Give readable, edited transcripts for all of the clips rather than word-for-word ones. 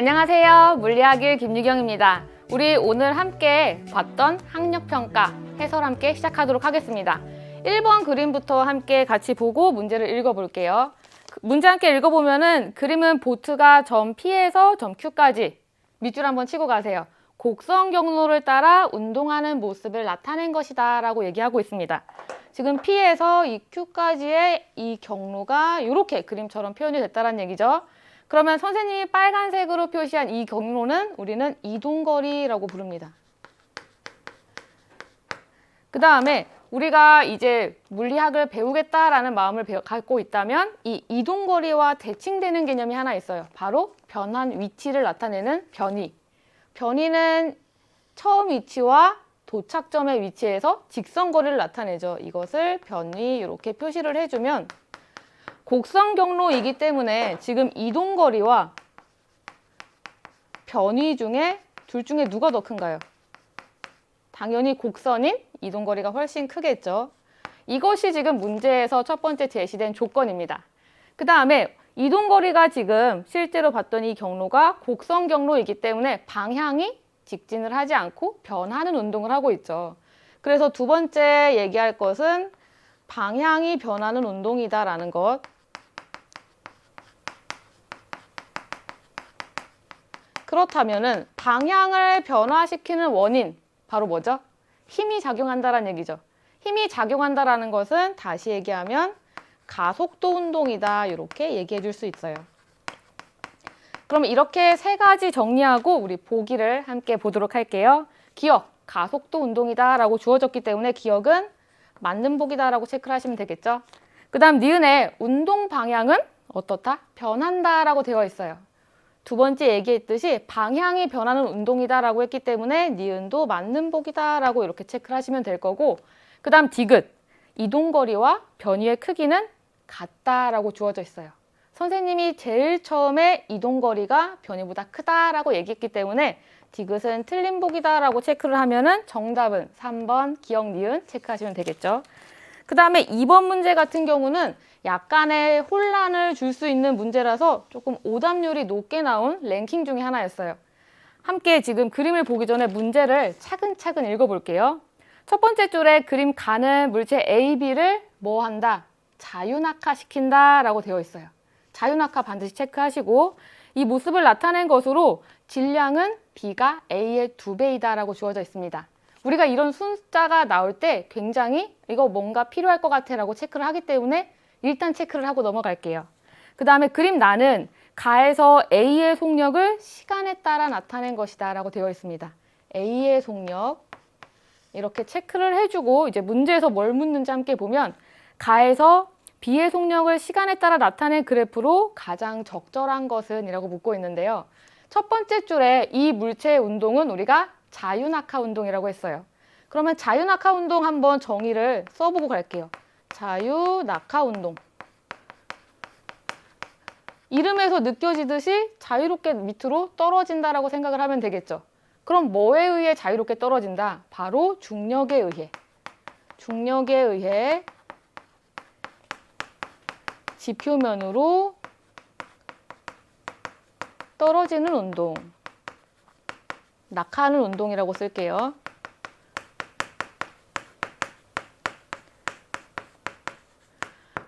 안녕하세요. 물리학 1 김유경입니다. 우리 오늘 함께 봤던 학력평가 해설 함께 시작하도록 하겠습니다. 1번 그림부터 함께 같이 보고 문제를 읽어볼게요. 문제 함께 읽어보면은 그림은 보트가 점 P에서 점 Q까지 밑줄 한번 치고 가세요. 곡선 경로를 따라 운동하는 모습을 나타낸 것이다 라고 얘기하고 있습니다. 지금 P에서 이 Q까지의 이 경로가 이렇게 그림처럼 표현이 됐다는 얘기죠. 그러면 선생님이 빨간색으로 표시한 이 경로는 우리는 이동거리라고 부릅니다. 그 다음에 우리가 이제 물리학을 배우겠다라는 마음을 갖고 있다면 이 이동거리와 대칭되는 개념이 하나 있어요. 바로 변한 위치를 나타내는 변위. 변위는 처음 위치와 도착점의 위치에서 직선거리를 나타내죠. 이것을 변위 이렇게 표시를 해주면 곡선 경로이기 때문에 지금 이동거리와 변위 중에 둘 중에 누가 더 큰가요? 당연히 곡선인 이동거리가 훨씬 크겠죠. 이것이 지금 문제에서 첫 번째 제시된 조건입니다. 그 다음에 이동거리가 지금 실제로 봤던 이 경로가 곡선 경로이기 때문에 방향이 직진을 하지 않고 변하는 운동을 하고 있죠. 그래서 두 번째 얘기할 것은 방향이 변하는 운동이다라는 것. 그렇다면은 방향을 변화시키는 원인 바로 뭐죠? 힘이 작용한다라는 얘기죠. 힘이 작용한다라는 것은 다시 얘기하면 가속도 운동이다 이렇게 얘기해 줄 수 있어요. 그럼 이렇게 세 가지 정리하고 우리 보기를 함께 보도록 할게요. 기억, 가속도 운동이다 라고 주어졌기 때문에 기억은 맞는 보기다 라고 체크를 하시면 되겠죠. 그 다음 니은의 운동 방향은 어떻다? 변한다 라고 되어 있어요. 두 번째 얘기했듯이 방향이 변하는 운동이다 라고 했기 때문에 니은도 맞는 보기다 라고 이렇게 체크를 하시면 될 거고, 그 다음 디귿, 이동거리와 변위의 크기는 같다 라고 주어져 있어요. 선생님이 제일 처음에 이동거리가 변위보다 크다라고 얘기했기 때문에 디귿은 틀린 보기다 라고 체크를 하면은 정답은 3번 기억 니은 체크하시면 되겠죠. 그 다음에 2번 문제 같은 경우는 약간의 혼란을 줄 수 있는 문제라서 조금 오답률이 높게 나온 랭킹 중에 하나였어요. 함께 지금 그림을 보기 전에 문제를 차근차근 읽어볼게요. 첫 번째 줄에 그림 가는 물체 A, B를 뭐 한다? 자유낙하시킨다 라고 되어 있어요. 자유낙하 반드시 체크하시고 이 모습을 나타낸 것으로 질량은 B가 A의 2배이다 라고 주어져 있습니다. 우리가 이런 숫자가 나올 때 굉장히 이거 뭔가 필요할 것 같아 라고 체크를 하기 때문에 일단 체크를 하고 넘어갈게요. 그 다음에 그림 나는 가에서 A의 속력을 시간에 따라 나타낸 것이다 라고 되어 있습니다. A의 속력 이렇게 체크를 해주고 이제 문제에서 뭘 묻는지 함께 보면 가에서 B의 속력을 시간에 따라 나타낸 그래프로 가장 적절한 것은 이라고 묻고 있는데요. 첫 번째 줄에 이 물체의 운동은 우리가 자유낙하 운동이라고 했어요. 그러면 자유낙하 운동 한번 정의를 써보고 갈게요. 자유낙하 운동. 이름에서 느껴지듯이 자유롭게 밑으로 떨어진다라고 생각을 하면 되겠죠. 그럼 뭐에 의해 자유롭게 떨어진다? 바로 중력에 의해. 중력에 의해 지표면으로 떨어지는 운동. 낙하하는 운동이라고 쓸게요.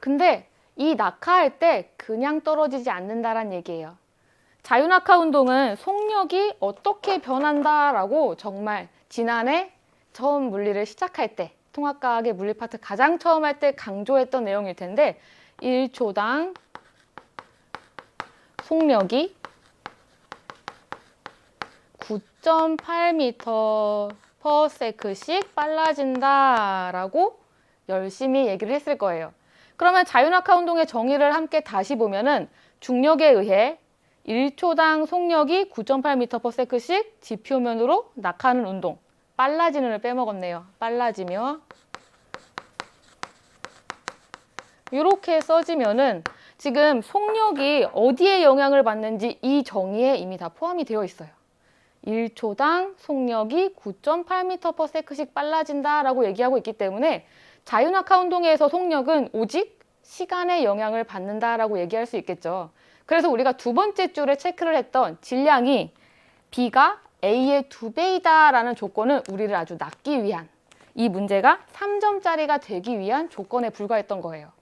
근데 이 낙하할 때 그냥 떨어지지 않는다란 얘기예요. 자유낙하 운동은 속력이 어떻게 변한다라고 정말 지난해 처음 물리를 시작할 때 통합과학의 물리 파트 가장 처음 할 때 강조했던 내용일 텐데 1초당 속력이 9.8m/s씩 빨라진다라고 열심히 얘기를 했을 거예요. 그러면 자유낙하 운동의 정의를 함께 다시 보면은 중력에 의해 1초당 속력이 9.8m/s씩 지표면으로 낙하하는 운동. 빨라지는을 빼먹었네요. 빨라지며 이렇게 써지면은 지금 속력이 어디에 영향을 받는지 이 정의에 이미 다 포함이 되어 있어요. 1초당 속력이 9.8m/s씩 빨라진다라고 얘기하고 있기 때문에 자유낙하 운동에서 속력은 오직 시간의 영향을 받는다라고 얘기할 수 있겠죠. 그래서 우리가 두 번째 줄에 체크를 했던 질량이 B가 A의 2배이다 라는 조건은 우리를 아주 낚기 위한, 이 문제가 3점짜리가 되기 위한 조건에 불과했던 거예요.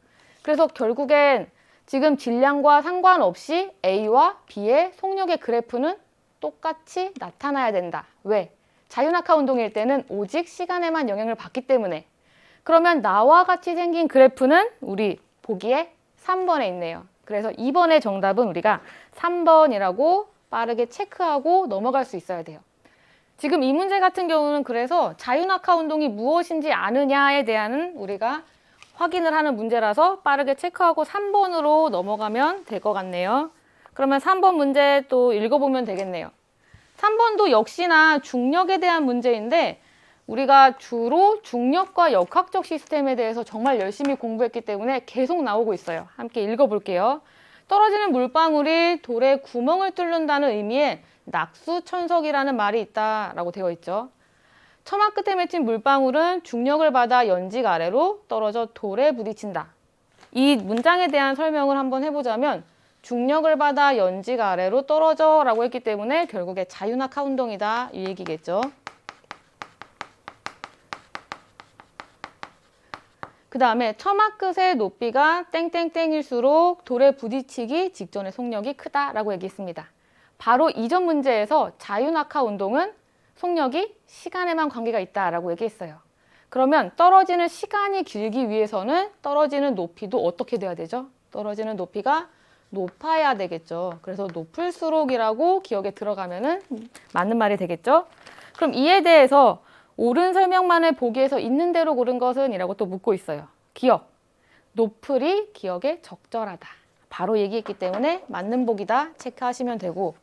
그래서 결국엔 지금 질량과 상관없이 A와 B의 속력의 그래프는 똑같이 나타나야 된다. 왜? 자유낙하 운동일 때는 오직 시간에만 영향을 받기 때문에. 그러면 나와 같이 생긴 그래프는 우리 보기에 3번에 있네요. 그래서 2번의 정답은 우리가 3번이라고 빠르게 체크하고 넘어갈 수 있어야 돼요. 지금 이 문제 같은 경우는 그래서 자유낙하 운동이 무엇인지 아느냐에 대한 우리가 확인을 하는 문제라서 빠르게 체크하고 3번으로 넘어가면 될 것 같네요. 그러면 3번 문제 또 읽어보면 되겠네요. 3번도 역시나 중력에 대한 문제인데 우리가 주로 중력과 역학적 시스템에 대해서 정말 열심히 공부했기 때문에 계속 나오고 있어요. 함께 읽어볼게요. 떨어지는 물방울이 돌에 구멍을 뚫는다는 의미의 낙수천석이라는 말이 있다라고 되어 있죠. 처마 끝에 맺힌 물방울은 중력을 받아 연직 아래로 떨어져 돌에 부딪힌다. 이 문장에 대한 설명을 한번 해보자면 중력을 받아 연직 아래로 떨어져 라고 했기 때문에 결국에 자유낙하 운동이다 이 얘기겠죠. 그 다음에 처마 끝의 높이가 땡땡땡일수록 돌에 부딪히기 직전의 속력이 크다라고 얘기했습니다. 바로 이전 문제에서 자유낙하 운동은 속력이 시간에만 관계가 있다라고 얘기했어요. 그러면 떨어지는 시간이 길기 위해서는 떨어지는 높이도 어떻게 돼야 되죠? 떨어지는 높이가 높아야 되겠죠. 그래서 높을수록이라고 기억에 들어가면은 맞는 말이 되겠죠. 그럼 이에 대해서 옳은 설명만을 보기에서 있는 대로 고른 것은? 이라고 또 묻고 있어요. 기억. 높을이 기억에 적절하다. 바로 얘기했기 때문에 맞는 복이다 체크하시면 되고,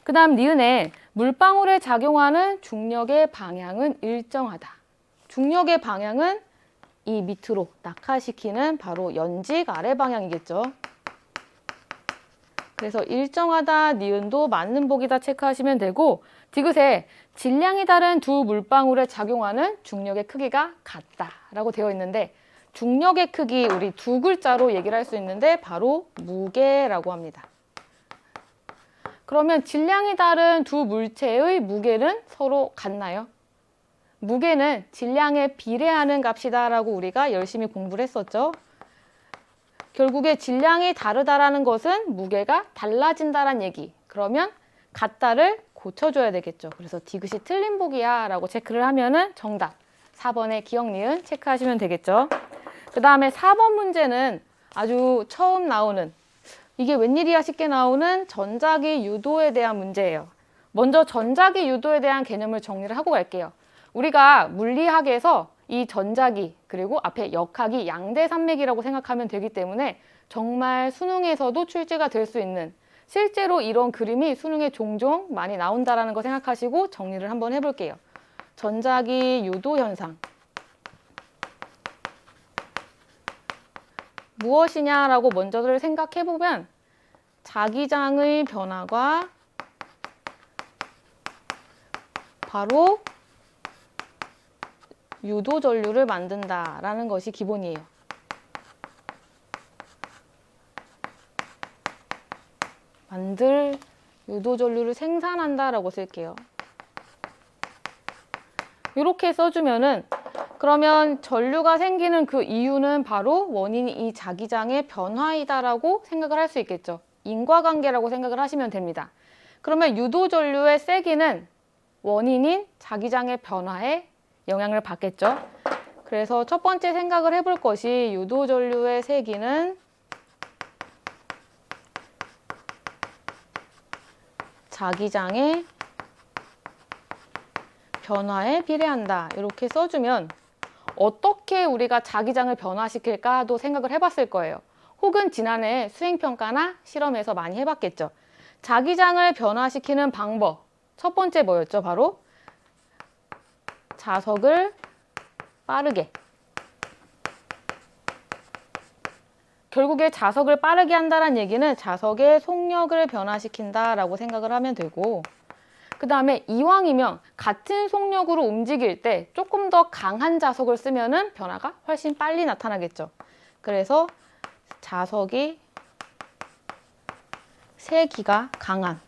그 다음 니은에 물방울에 작용하는 중력의 방향은 일정하다. 중력의 방향은 이 밑으로 낙하시키는 바로 연직 아래 방향이겠죠. 그래서 일정하다 니은도 맞는 복이다 체크하시면 되고, 디귿에 질량이 다른 두 물방울에 작용하는 중력의 크기가 같다라고 되어 있는데 중력의 크기 우리 두 글자로 얘기를 할 수 있는데 바로 무게라고 합니다. 그러면 질량이 다른 두 물체의 무게는 서로 같나요? 무게는 질량에 비례하는 값이다라고 우리가 열심히 공부를 했었죠. 결국에 질량이 다르다라는 것은 무게가 달라진다란 얘기. 그러면 같다를 고쳐줘야 되겠죠. 그래서 디귿이 틀린 복이야 라고 체크를 하면은 정답 4번의 기억 니은 체크하시면 되겠죠. 그 다음에 4번 문제는 아주 처음 나오는, 이게 웬일이야 쉽게 나오는 전자기 유도에 대한 문제예요. 먼저 전자기 유도에 대한 개념을 정리를 하고 갈게요. 우리가 물리학에서 이 전자기 그리고 앞에 역학이 양대산맥이라고 생각하면 되기 때문에 정말 수능에서도 출제가 될 수 있는, 실제로 이런 그림이 수능에 종종 많이 나온다라는 거 생각하시고 정리를 한번 해볼게요. 전자기 유도 현상. 무엇이냐라고 먼저를 생각해보면 자기장의 변화가 바로 유도 전류를 만든다라는 것이 기본이에요. 만들 유도 전류를 생산한다라고 쓸게요. 이렇게 써주면은 그러면 전류가 생기는 그 이유는 바로 원인이 이 자기장의 변화이다라고 생각을 할 수 있겠죠. 인과관계라고 생각을 하시면 됩니다. 그러면 유도 전류의 세기는 원인인 자기장의 변화에 영향을 받겠죠. 그래서 첫 번째 생각을 해볼 것이 유도 전류의 세기는 자기장의 변화에 비례한다. 이렇게 써주면 어떻게 우리가 자기장을 변화시킬까도 생각을 해봤을 거예요. 혹은 지난해 수행평가나 실험에서 많이 해봤겠죠. 자기장을 변화시키는 방법. 첫 번째 뭐였죠? 바로 자석을 빠르게. 결국에 자석을 빠르게 한다는 얘기는 자석의 속력을 변화시킨다라고 생각을 하면 되고, 그 다음에 이왕이면 같은 속력으로 움직일 때 조금 더 강한 자석을 쓰면은 변화가 훨씬 빨리 나타나겠죠. 그래서 자석이 세기가 강한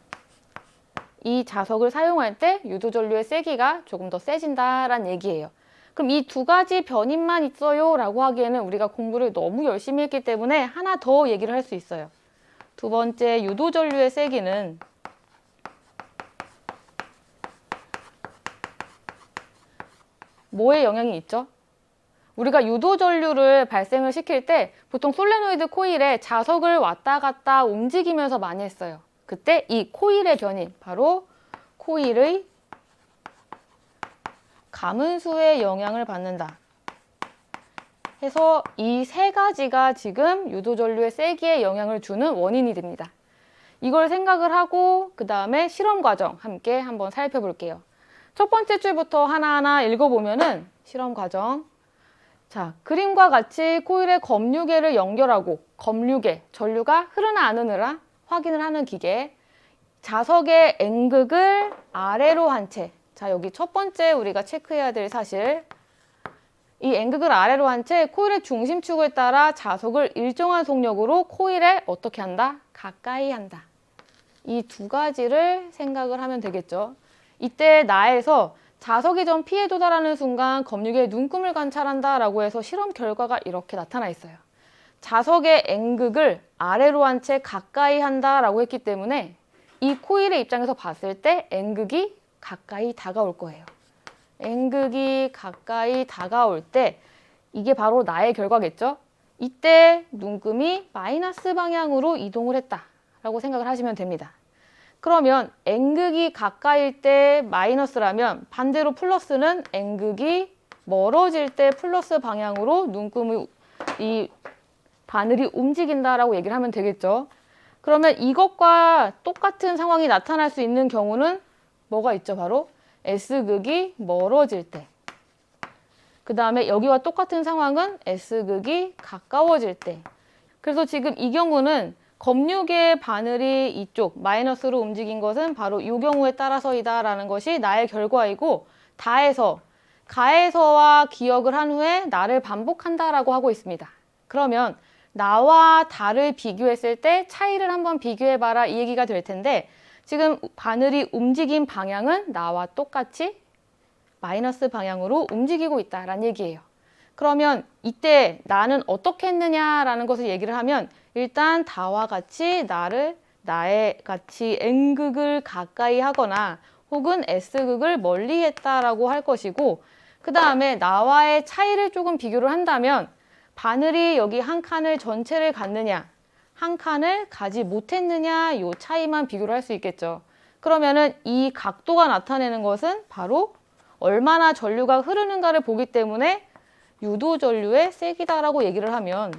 이 자석을 사용할 때 유도전류의 세기가 조금 더 세진다라는 얘기예요. 그럼 이 두 가지 변인만 있어요 라고 하기에는 우리가 공부를 너무 열심히 했기 때문에 하나 더 얘기를 할 수 있어요. 두 번째, 유도전류의 세기는 뭐에 영향이 있죠? 우리가 유도전류를 발생을 시킬 때 보통 솔레노이드 코일에 자석을 왔다 갔다 움직이면서 많이 했어요. 그때 이 코일의 변인, 바로 코일의 가문수에 영향을 받는다 해서 이 세 가지가 지금 유도전류의 세기에 영향을 주는 원인이 됩니다. 이걸 생각을 하고 그 다음에 실험 과정 함께 한번 살펴볼게요. 첫 번째 줄부터 하나하나 읽어보면은 실험 과정. 자, 그림과 같이 코일에 검류계를 연결하고 검류계, 전류가 흐르나 안 흐르나 확인을 하는 기계. 자석의 N극을 아래로 한 채. 자, 여기 첫 번째 우리가 체크해야 될 사실. 이 N극을 아래로 한 채 코일의 중심축을 따라 자석을 일정한 속력으로 코일에 어떻게 한다? 가까이 한다. 이 두 가지를 생각을 하면 되겠죠. 이때 나에서 자석이 전 P에 도달하는 순간 검류계의 눈금을 관찰한다 라고 해서 실험 결과가 이렇게 나타나 있어요. 자석의 N극을 아래로 한 채 가까이 한다 라고 했기 때문에 이 코일의 입장에서 봤을 때 N극이 가까이 다가올 거예요. N극이 가까이 다가올 때 이게 바로 나의 결과겠죠? 이때 눈금이 마이너스 방향으로 이동을 했다 라고 생각을 하시면 됩니다. 그러면 N극이 가까이일 때 마이너스라면 반대로 플러스는 N극이 멀어질 때 플러스 방향으로 눈금의 이 바늘이 움직인다라고 얘기를 하면 되겠죠. 그러면 이것과 똑같은 상황이 나타날 수 있는 경우는 뭐가 있죠? 바로 S극이 멀어질 때. 그 다음에 여기와 똑같은 상황은 S극이 가까워질 때. 그래서 지금 이 경우는 검류계 바늘이 이쪽 마이너스로 움직인 것은 바로 이 경우에 따라서이다 라는 것이 나의 결과이고 다해서 가해서와 기억을 한 후에 나를 반복한다 라고 하고 있습니다. 그러면 나와 다를 비교했을 때 차이를 한번 비교해봐라 이 얘기가 될 텐데 지금 바늘이 움직인 방향은 나와 똑같이 마이너스 방향으로 움직이고 있다라는 얘기예요. 그러면 이때 나는 어떻게 했느냐라는 것을 얘기를 하면 일단 다와 같이 나의 같이 N극을 가까이 하거나 혹은 S극을 멀리 했다라고 할 것이고 그 다음에 나와의 차이를 조금 비교를 한다면 바늘이 여기 한 칸을 전체를 갔느냐 한 칸을 가지 못했느냐 이 차이만 비교를 할 수 있겠죠. 그러면은 이 각도가 나타내는 것은 바로 얼마나 전류가 흐르는가를 보기 때문에 유도 전류의 세기다라고 얘기를 하면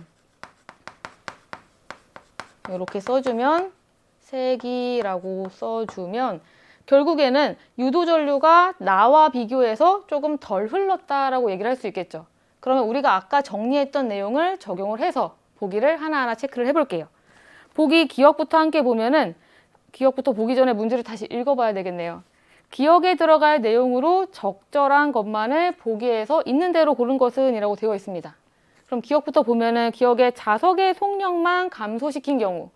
이렇게 써주면 세기라고 써주면 결국에는 유도 전류가 나와 비교해서 조금 덜 흘렀다라고 얘기를 할 수 있겠죠. 그러면 우리가 아까 정리했던 내용을 적용을 해서 보기를 하나하나 체크를 해볼게요. 보기 기억부터 함께 보면은 기억부터 보기 전에 문제를 다시 읽어봐야 되겠네요. 기억에 들어갈 내용으로 적절한 것만을 보기에서 있는 대로 고른 것은 이라고 되어 있습니다. 그럼 기억부터 보면은 기억에 자석의 속력만 감소시킨 경우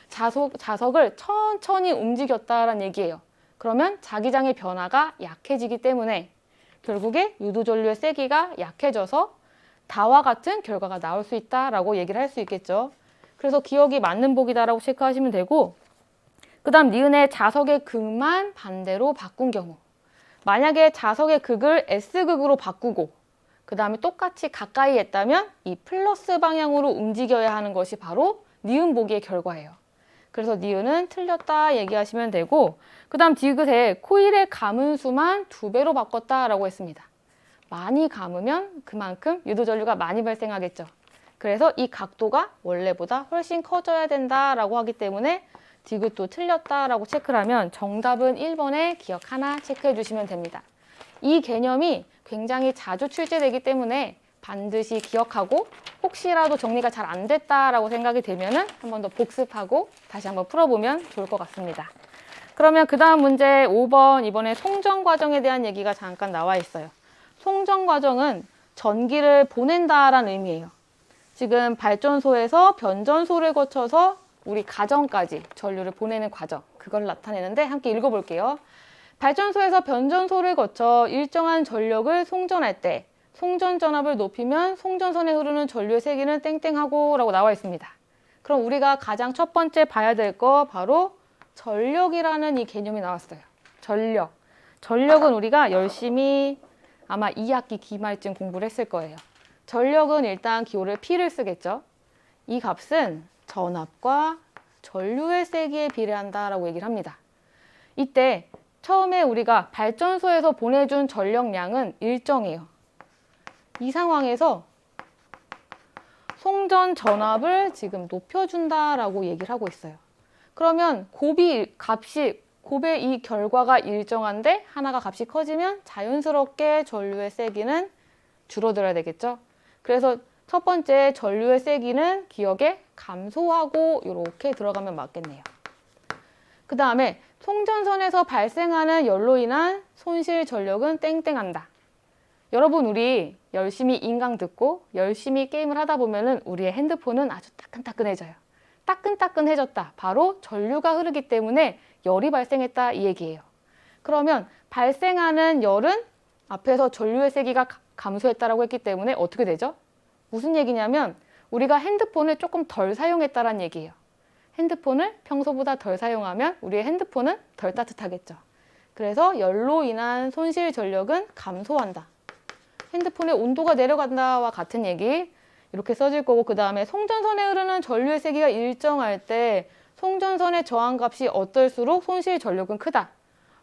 자석을 천천히 움직였다라는 얘기예요. 그러면 자기장의 변화가 약해지기 때문에 결국에 유도전류의 세기가 약해져서 다와 같은 결과가 나올 수 있다라고 얘기를 할 수 있겠죠. 그래서 기억이 맞는 보기다라고 체크하시면 되고 그 다음 니은의 자석의 극만 반대로 바꾼 경우 만약에 자석의 극을 S극으로 바꾸고 그 다음에 똑같이 가까이 했다면 이 플러스 방향으로 움직여야 하는 것이 바로 니은 보기의 결과예요. 그래서 니은은 틀렸다 얘기하시면 되고 그 다음 디귿에 코일의 감은수만 2배로 바꿨다라고 했습니다. 많이 감으면 그만큼 유도전류가 많이 발생하겠죠. 그래서 이 각도가 원래보다 훨씬 커져야 된다라고 하기 때문에 디귿도 틀렸다라고 체크를 하면 정답은 1번에 기억 하나 체크해 주시면 됩니다. 이 개념이 굉장히 자주 출제되기 때문에 반드시 기억하고 혹시라도 정리가 잘 안 됐다라고 생각이 되면은 한 번 더 복습하고 다시 한번 풀어보면 좋을 것 같습니다. 그러면 그 다음 문제 5번 이번에 송전 과정에 대한 얘기가 잠깐 나와 있어요. 송전 과정은 전기를 보낸다라는 의미예요. 지금 발전소에서 변전소를 거쳐서 우리 가정까지 전류를 보내는 과정, 그걸 나타내는데 함께 읽어볼게요. 발전소에서 변전소를 거쳐 일정한 전력을 송전할 때 송전 전압을 높이면 송전선에 흐르는 전류의 세기는 땡땡하고 라고 나와 있습니다. 그럼 우리가 가장 첫 번째 봐야 될 거 바로 전력이라는 이 개념이 나왔어요. 전력. 전력은 우리가 열심히 아마 2학기 기말쯤 공부를 했을 거예요. 전력은 일단 기호를 P를 쓰겠죠. 이 값은 전압과 전류의 세기에 비례한다라고 얘기를 합니다. 이때 처음에 우리가 발전소에서 보내준 전력량은 일정해요. 이 상황에서 송전 전압을 지금 높여준다라고 얘기를 하고 있어요. 그러면 곱의 이 결과가 일정한데 하나가 값이 커지면 자연스럽게 전류의 세기는 줄어들어야 되겠죠. 그래서 첫 번째 전류의 세기는 기억에 감소하고 이렇게 들어가면 맞겠네요. 그 다음에 송전선에서 발생하는 열로 인한 손실 전력은 땡땡한다. 여러분 우리 열심히 인강 듣고 열심히 게임을 하다 보면은 우리의 핸드폰은 아주 따끈따끈해져요. 따끈따끈해졌다. 바로 전류가 흐르기 때문에 열이 발생했다 이 얘기예요. 그러면 발생하는 열은 앞에서 전류의 세기가 감소했다라고 했기 때문에 어떻게 되죠? 무슨 얘기냐면 우리가 핸드폰을 조금 덜 사용했다라는 얘기예요. 핸드폰을 평소보다 덜 사용하면 우리의 핸드폰은 덜 따뜻하겠죠. 그래서 열로 인한 손실 전력은 감소한다. 핸드폰의 온도가 내려간다와 같은 얘기 이렇게 써질 거고, 그 다음에 송전선에 흐르는 전류의 세기가 일정할 때 송전선의 저항값이 어떨수록 손실 전력은 크다.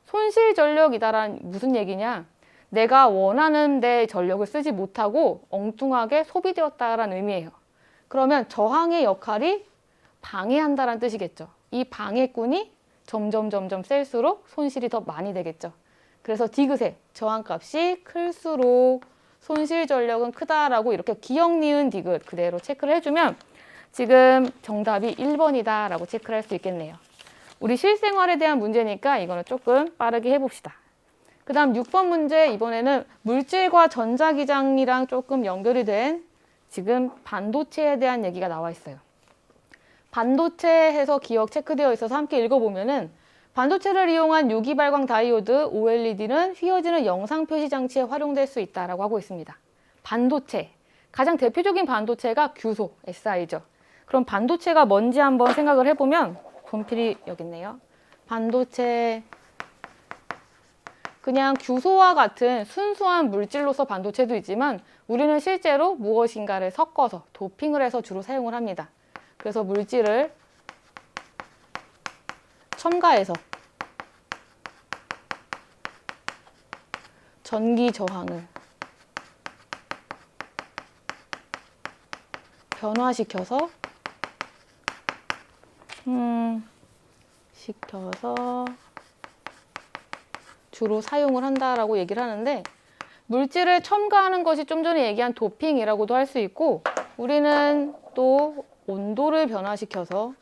손실 전력이다란 무슨 얘기냐? 내가 원하는 데 전력을 쓰지 못하고 엉뚱하게 소비되었다라는 의미예요. 그러면 저항의 역할이 방해한다는 뜻이겠죠. 이 방해꾼이 점점 셀수록 손실이 더 많이 되겠죠. 그래서 디귿의 저항값이 클수록 손실 전력은 크다라고 이렇게 기억, 니은, 디귿 그대로 체크를 해주면 지금 정답이 1번이다 라고 체크를 할 수 있겠네요. 우리 실생활에 대한 문제니까 이거는 조금 빠르게 해봅시다. 그 다음 6번 문제, 이번에는 물질과 전자기장이랑 조금 연결이 된 지금 반도체에 대한 얘기가 나와 있어요. 반도체에서 기억 체크되어 있어서 함께 읽어보면은 반도체를 이용한 유기발광 다이오드 OLED는 휘어지는 영상 표시 장치에 활용될 수 있다라고 하고 있습니다. 반도체, 가장 대표적인 반도체가 규소, SI죠. 그럼 반도체가 뭔지 한번 생각을 해보면 분필이 여기 있네요. 반도체, 그냥 규소와 같은 순수한 물질로서 반도체도 있지만 우리는 실제로 무엇인가를 섞어서 도핑을 해서 주로 사용을 합니다. 그래서 물질을 첨가해서 전기 저항을 변화시켜서 주로 사용을 한다라고 얘기를 하는데, 물질을 첨가하는 것이 좀 전에 얘기한 도핑이라고도 할 수 있고, 우리는 또 온도를 변화시켜서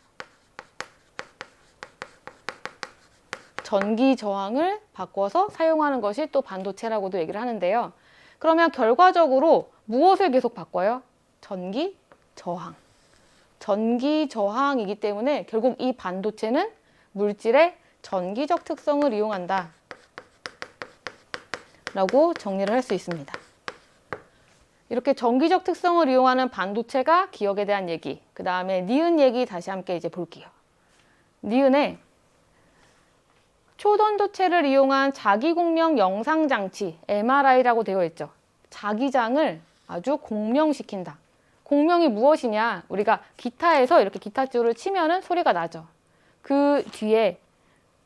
전기 저항을 바꿔서 사용하는 것이 또 반도체라고도 얘기를 하는데요. 그러면 결과적으로 무엇을 계속 바꿔요? 전기 저항. 전기 저항이기 때문에 결국 이 반도체는 물질의 전기적 특성을 이용한다 라고 정리를 할 수 있습니다. 이렇게 전기적 특성을 이용하는 반도체가 기억에 대한 얘기, 그 다음에 니은 얘기 다시 함께 이제 볼게요. 니은에 초전도체를 이용한 자기공명 영상장치 MRI라고 되어 있죠. 자기장을 아주 공명시킨다. 공명이 무엇이냐? 우리가 기타에서 이렇게 기타줄을 치면은 소리가 나죠. 그 뒤에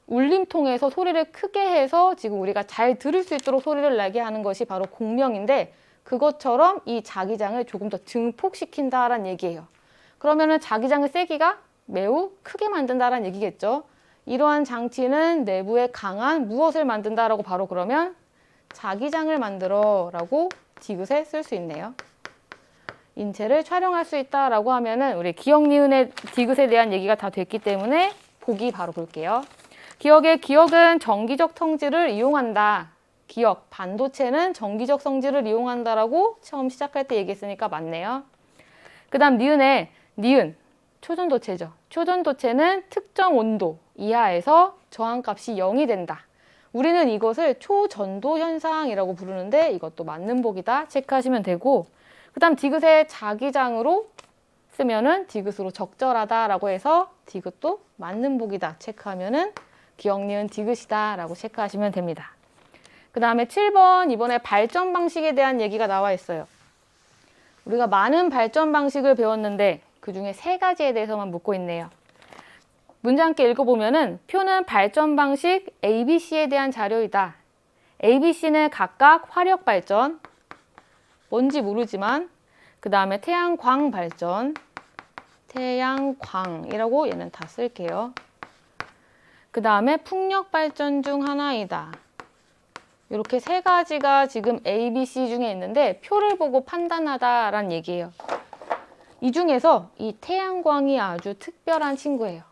울림통에서 소리를 크게 해서 지금 우리가 잘 들을 수 있도록 소리를 나게 하는 것이 바로 공명인데, 그것처럼 이 자기장을 조금 더 증폭시킨다라는 얘기예요. 그러면은 자기장의 세기가 매우 크게 만든다라는 얘기겠죠. 이러한 장치는 내부에 강한 무엇을 만든다라고 바로 그러면 자기장을 만들어 라고 디귿에 쓸 수 있네요. 인체를 촬영할 수 있다라고 하면은 우리 기억, 니은의 디귿에 대한 얘기가 다 됐기 때문에 보기 바로 볼게요. 기억은 전기적 성질을 이용한다. 기억, 반도체는 전기적 성질을 이용한다라고 처음 시작할 때 얘기했으니까 맞네요. 그 다음 니은에 니은, 초전도체죠. 초전도체는 특정 온도 이하에서 저항값이 0이 된다. 우리는 이것을 초전도 현상이라고 부르는데 이것도 맞는 복이다 체크하시면 되고, 그 다음 디귿의 자기장으로 쓰면은 디귿으로 적절하다라고 해서 디귿도 맞는 복이다 체크하면은 기억, 니은, 디귿이다 라고 체크하시면 됩니다. 그 다음에 7번, 이번에 발전 방식에 대한 얘기가 나와 있어요. 우리가 많은 발전 방식을 배웠는데 그 중에 3가지에 대해서만 묻고 있네요. 문제 함께 읽어보면은 표는 발전 방식 ABC에 대한 자료이다. ABC는 각각 화력 발전, 뭔지 모르지만 그 다음에 태양광 발전, 태양광이라고 얘는 다 쓸게요. 그 다음에 풍력 발전 중 하나이다. 이렇게 3가지가 지금 A, B, C 중에 있는데 표를 보고 판단하다라는 얘기예요. 이 중에서 이 태양광이 아주 특별한 친구예요.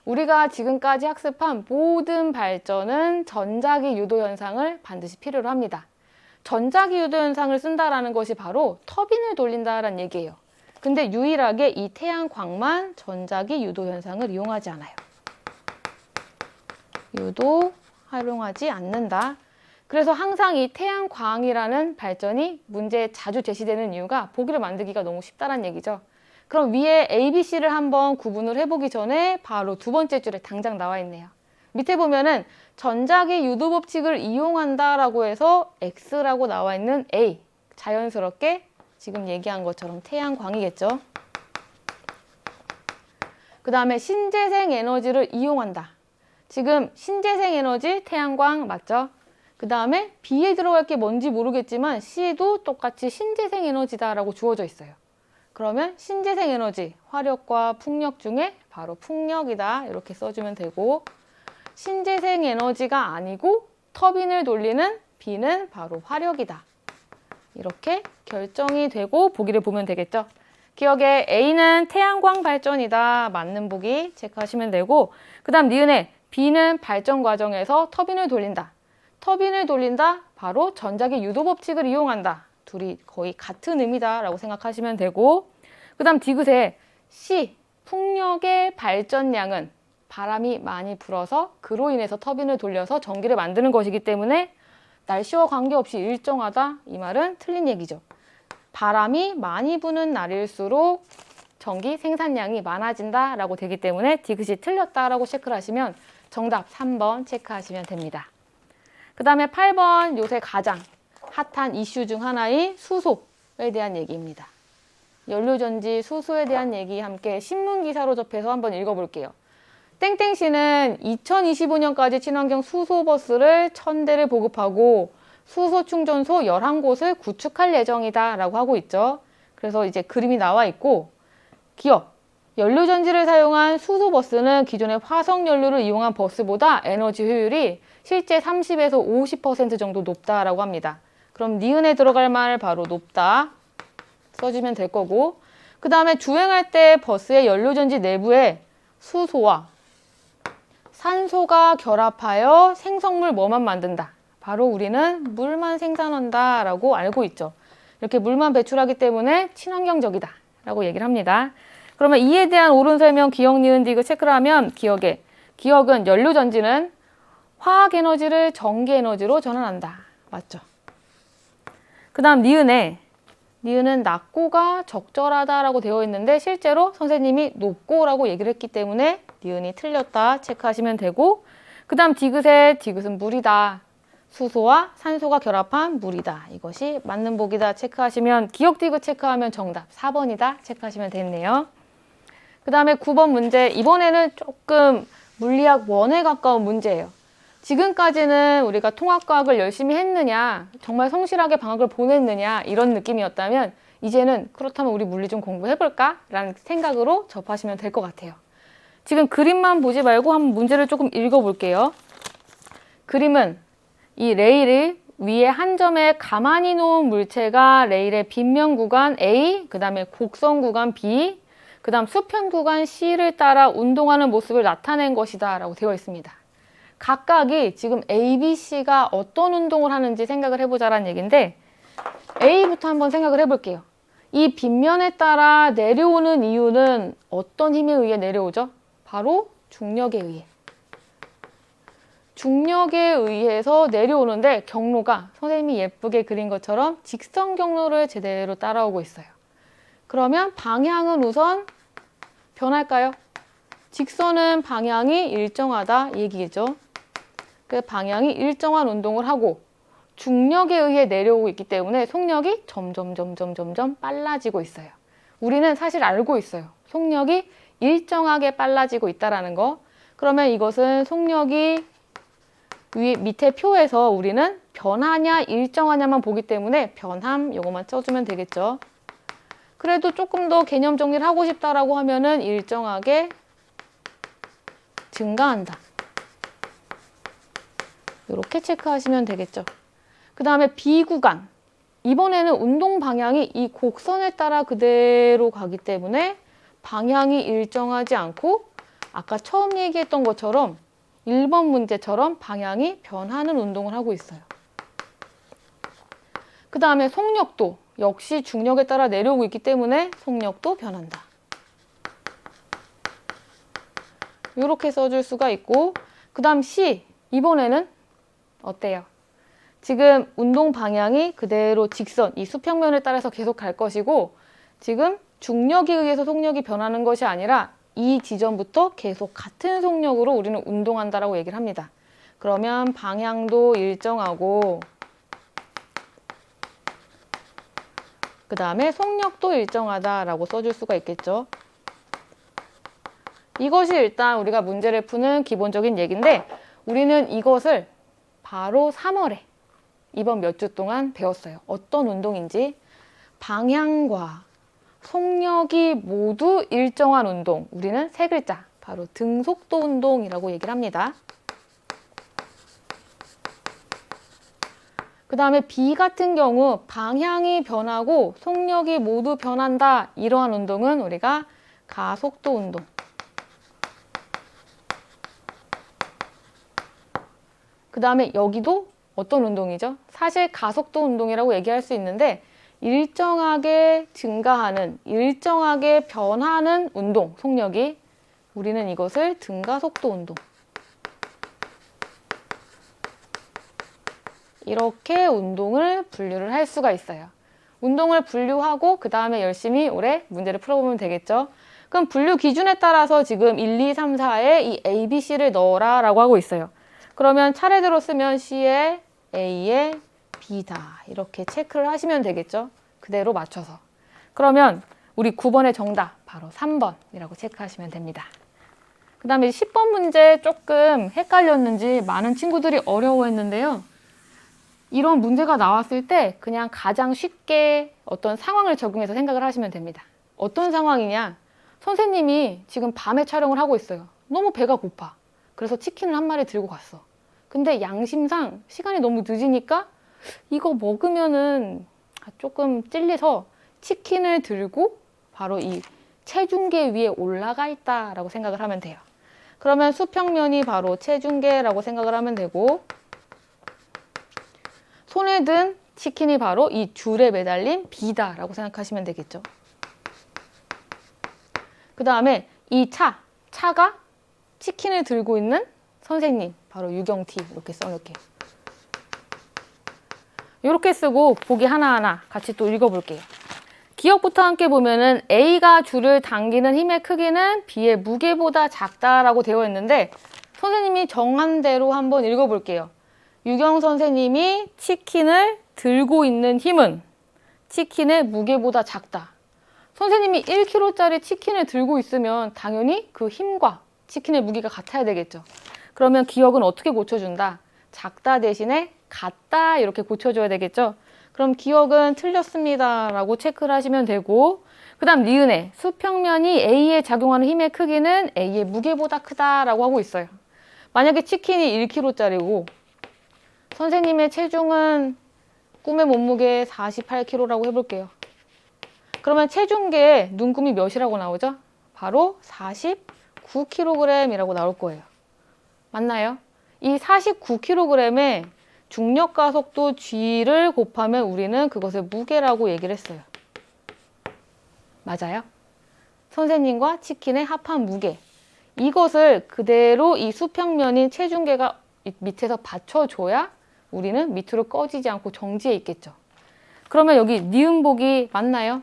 우리가 지금까지 학습한 모든 발전은 전자기 유도 현상을 반드시 필요로 합니다. 전자기 유도 현상을 쓴다라는 것이 바로 터빈을 돌린다라는 얘기예요. 근데 유일하게 이 태양광만 전자기 유도 현상을 이용하지 않아요. 유도 활용하지 않는다. 그래서 항상 이 태양광이라는 발전이 문제에 자주 제시되는 이유가 보기를 만들기가 너무 쉽다는 얘기죠. 그럼 위에 A, B, C를 한번 구분을 해보기 전에 바로 2번째 줄에 당장 나와 있네요. 밑에 보면은 전자기 유도 법칙을 이용한다라고 해서 X라고 나와 있는 A, 자연스럽게 지금 얘기한 것처럼 태양광이겠죠. 그 다음에 신재생 에너지를 이용한다. 지금 신재생 에너지 태양광 맞죠? 그 다음에 B에 들어갈 게 뭔지 모르겠지만 C도 똑같이 신재생 에너지다라고 주어져 있어요. 그러면 신재생 에너지, 화력과 풍력 중에 바로 풍력이다 이렇게 써주면 되고, 신재생 에너지가 아니고 터빈을 돌리는 B는 바로 화력이다. 이렇게 결정이 되고 보기를 보면 되겠죠. 기억에 A는 태양광 발전이다. 맞는 보기 체크하시면 되고, 그 다음 니은에 B는 발전 과정에서 터빈을 돌린다. 터빈을 돌린다. 바로 전자기 유도 법칙을 이용한다. 둘이 거의 같은 의미다라고 생각하시면 되고, 그 다음 디귿에 C, 풍력의 발전량은 바람이 많이 불어서 그로 인해서 터빈을 돌려서 전기를 만드는 것이기 때문에 날씨와 관계없이 일정하다. 이 말은 틀린 얘기죠. 바람이 많이 부는 날일수록 전기 생산량이 많아진다라고 되기 때문에 디귿이 틀렸다라고 체크를 하시면 정답 3번 체크하시면 됩니다. 그 다음에 8번, 요새 가장 핫한 이슈 중 하나인 수소에 대한 얘기입니다. 연료전지 수소에 대한 얘기 함께 신문기사로 접해서 한번 읽어볼게요. 땡땡시는 2025년까지 친환경 수소버스를 1000대를 보급하고 수소 충전소 11곳을 구축할 예정이다 라고 하고 있죠. 그래서 이제 그림이 나와 있고, 기업, 연료전지를 사용한 수소버스는 기존의 화석연료를 이용한 버스보다 에너지 효율이 실제 30에서 50% 정도 높다라고 합니다. 그럼 니은에 들어갈 말 바로 높다 써주면 될 거고, 그 다음에 주행할 때 버스의 연료전지 내부에 수소와 산소가 결합하여 생성물 뭐만 만든다. 바로 우리는 물만 생산한다 라고 알고 있죠. 이렇게 물만 배출하기 때문에 친환경적이다 라고 얘기를 합니다. 그러면 이에 대한 옳은 설명 기억, 니은, 디귿 체크를 하면 기억에, 기억은 연료전지는 화학에너지를 전기에너지로 전환한다. 맞죠? 그 다음 니은에, 니은은 낮고가 적절하다라고 되어 있는데 실제로 선생님이 높고라고 얘기를 했기 때문에 니은이 틀렸다 체크하시면 되고, 그 다음 디귿에 디귿은 물이다. 수소와 산소가 결합한 물이다. 이것이 맞는 복이다 체크하시면, 기억 디귿 체크하면 정답 4번이다 체크하시면 되겠네요. 그 다음에 9번 문제, 이번에는 조금 물리학 1에 가까운 문제예요. 지금까지는 우리가 통합과학을 열심히 했느냐, 정말 성실하게 방학을 보냈느냐 이런 느낌이었다면 이제는 그렇다면 우리 물리 좀 공부해볼까? 라는 생각으로 접하시면 될 것 같아요. 지금 그림만 보지 말고 한번 문제를 조금 읽어볼게요. 그림은 이 레일을 위에 한 점에 가만히 놓은 물체가 레일의 빗면 구간 A, 그 다음에 곡선 구간 B, 그 다음 수평 구간 C를 따라 운동하는 모습을 나타낸 것이다 라고 되어 있습니다. 각각이 지금 A, B, C가 어떤 운동을 하는지 생각을 해보자라는 얘기인데, A부터 한번 생각을 해볼게요. 이 빗면에 따라 내려오는 이유는 어떤 힘에 의해 내려오죠? 바로 중력에 의해. 중력에 의해서 내려오는데 경로가 선생님이 예쁘게 그린 것처럼 직선 경로를 제대로 따라오고 있어요. 그러면 방향은 우선 변할까요? 직선은 방향이 일정하다 얘기죠. 그 방향이 일정한 운동을 하고 중력에 의해 내려오고 있기 때문에 속력이 점점 빨라지고 있어요. 우리는 사실 알고 있어요. 속력이 일정하게 빨라지고 있다는 거. 그러면 이것은 속력이 밑에 표에서 우리는 변하냐 일정하냐만 보기 때문에 변함 요거만 써주면 되겠죠. 그래도 조금 더 개념 정리를 하고 싶다라고 하면은 일정하게 증가한다. 이렇게 체크하시면 되겠죠. 그 다음에 B 구간. 이번에는 운동 방향이 이 곡선에 따라 그대로 가기 때문에 방향이 일정하지 않고 아까 처음 얘기했던 것처럼 1번 문제처럼 방향이 변하는 운동을 하고 있어요. 그 다음에 속력도 역시 중력에 따라 내려오고 있기 때문에 속력도 변한다. 이렇게 써줄 수가 있고 그 다음 C. 이번에는 어때요? 지금 운동 방향이 그대로 직선, 이 수평면을 따라서 계속 갈 것이고 지금 중력에 의해서 속력이 변하는 것이 아니라 이 지점부터 계속 같은 속력으로 우리는 운동한다라고 얘기를 합니다. 그러면 방향도 일정하고 그 다음에 속력도 일정하다라고 써줄 수가 있겠죠. 이것이 일단 우리가 문제를 푸는 기본적인 얘기인데 우리는 이것을 바로 3월에 이번 몇 주 동안 배웠어요. 어떤 운동인지 방향과 속력이 모두 일정한 운동. 우리는 세 글자 바로 등속도 운동이라고 얘기를 합니다. 그 다음에 B 같은 경우 방향이 변하고 속력이 모두 변한다. 이러한 운동은 우리가 가속도 운동. 그 다음에 여기도 어떤 운동이죠? 사실 가속도 운동이라고 얘기할 수 있는데 일정하게 증가하는, 일정하게 변하는 운동, 속력이 우리는 이것을 등가속도 운동. 이렇게 운동을 분류를 할 수가 있어요. 운동을 분류하고 그 다음에 열심히 올해 문제를 풀어보면 되겠죠. 그럼 분류 기준에 따라서 지금 1, 2, 3, 4에 이 A, B, C를 넣어라 라고 하고 있어요. 그러면 차례대로 쓰면 C에 A에 B다. 이렇게 체크를 하시면 되겠죠. 그대로 맞춰서. 그러면 우리 9번의 정답 바로 3번이라고 체크하시면 됩니다. 그 다음에 10번 문제 조금 헷갈렸는지 많은 친구들이 어려워했는데요. 이런 문제가 나왔을 때 그냥 가장 쉽게 어떤 상황을 적용해서 생각을 하시면 됩니다. 어떤 상황이냐? 선생님이 지금 밤에 촬영을 하고 있어요. 너무 배가 고파. 그래서 치킨을 한 마리 들고 갔어. 근데 양심상 시간이 너무 늦으니까 이거 먹으면은 조금 찔려서 치킨을 들고 바로 이 체중계 위에 올라가 있다라고 생각을 하면 돼요. 그러면 수평면이 바로 체중계라고 생각을 하면 되고 손에 든 치킨이 바로 이 줄에 매달린 B다라고 생각하시면 되겠죠. 그 다음에 이 차가 치킨을 들고 있는 선생님, 바로 유경T 이렇게 써놓을게요. 이렇게 쓰고 보기 하나하나 같이 또 읽어볼게요. 기억부터 함께 보면은 A가 줄을 당기는 힘의 크기는 B의 무게보다 작다라고 되어 있는데 선생님이 정한 대로 한번 읽어볼게요. 유경 선생님이 치킨을 들고 있는 힘은 치킨의 무게보다 작다. 선생님이 1kg짜리 치킨을 들고 있으면 당연히 그 힘과 치킨의 무게가 같아야 되겠죠. 그러면 기억은 어떻게 고쳐준다? 작다 대신에 같다 이렇게 고쳐줘야 되겠죠. 그럼 기억은 틀렸습니다 라고 체크를 하시면 되고 그 다음 니은에 수평면이 A에 작용하는 힘의 크기는 A의 무게보다 크다라고 하고 있어요. 만약에 치킨이 1kg짜리고 선생님의 체중은 꿈의 몸무게 48kg라고 해볼게요. 그러면 체중계에 눈금이 몇이라고 나오죠? 바로 49kg이라고 나올 거예요. 맞나요? 이 49kg에 중력가속도 G를 곱하면 우리는 그것을 무게라고 얘기를 했어요. 맞아요? 선생님과 치킨의 합한 무게. 이것을 그대로 이 수평면인 체중계가 밑에서 받쳐줘야 우리는 밑으로 꺼지지 않고 정지해 있겠죠. 그러면 여기 니은복이 맞나요?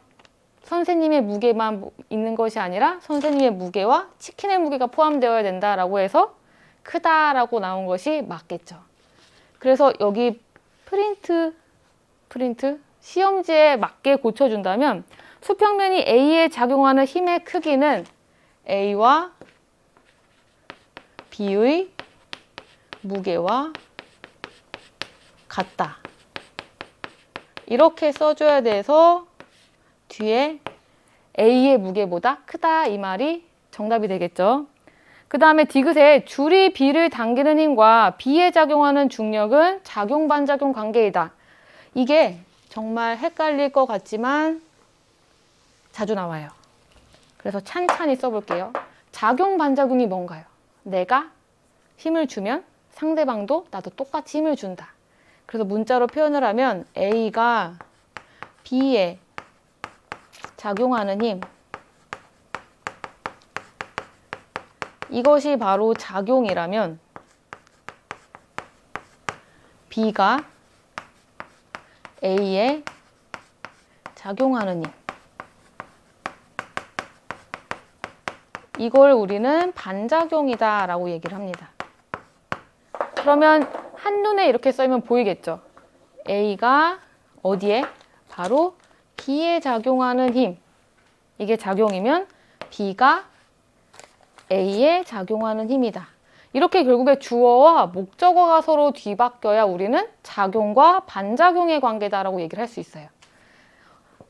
선생님의 무게만 있는 것이 아니라 선생님의 무게와 치킨의 무게가 포함되어야 된다라고 해서 크다라고 나온 것이 맞겠죠. 그래서 여기 프린트 시험지에 맞게 고쳐준다면 수평면이 A에 작용하는 힘의 크기는 A와 B의 무게와 같다. 이렇게 써줘야 돼서 뒤에 A의 무게보다 크다 이 말이 정답이 되겠죠. 그 다음에 디귿에 줄이 B를 당기는 힘과 B에 작용하는 중력은 작용-반작용 관계이다. 이게 정말 헷갈릴 것 같지만 자주 나와요. 그래서 찬찬히 써볼게요. 작용-반작용이 뭔가요? 내가 힘을 주면 상대방도 나도 똑같이 힘을 준다. 그래서 문자로 표현을 하면 A가 B에 작용하는 힘, 이것이 바로 작용이라면 B가 A에 작용하는 힘, 이걸 우리는 반작용이다 라고 얘기를 합니다. 그러면 한눈에 이렇게 써면 보이겠죠? A가 어디에? 바로 B에 작용하는 힘, 이게 작용이면 B가 A에 작용하는 힘이다. 이렇게 결국에 주어와 목적어가 서로 뒤바뀌어야 우리는 작용과 반작용의 관계다라고 얘기를 할 수 있어요.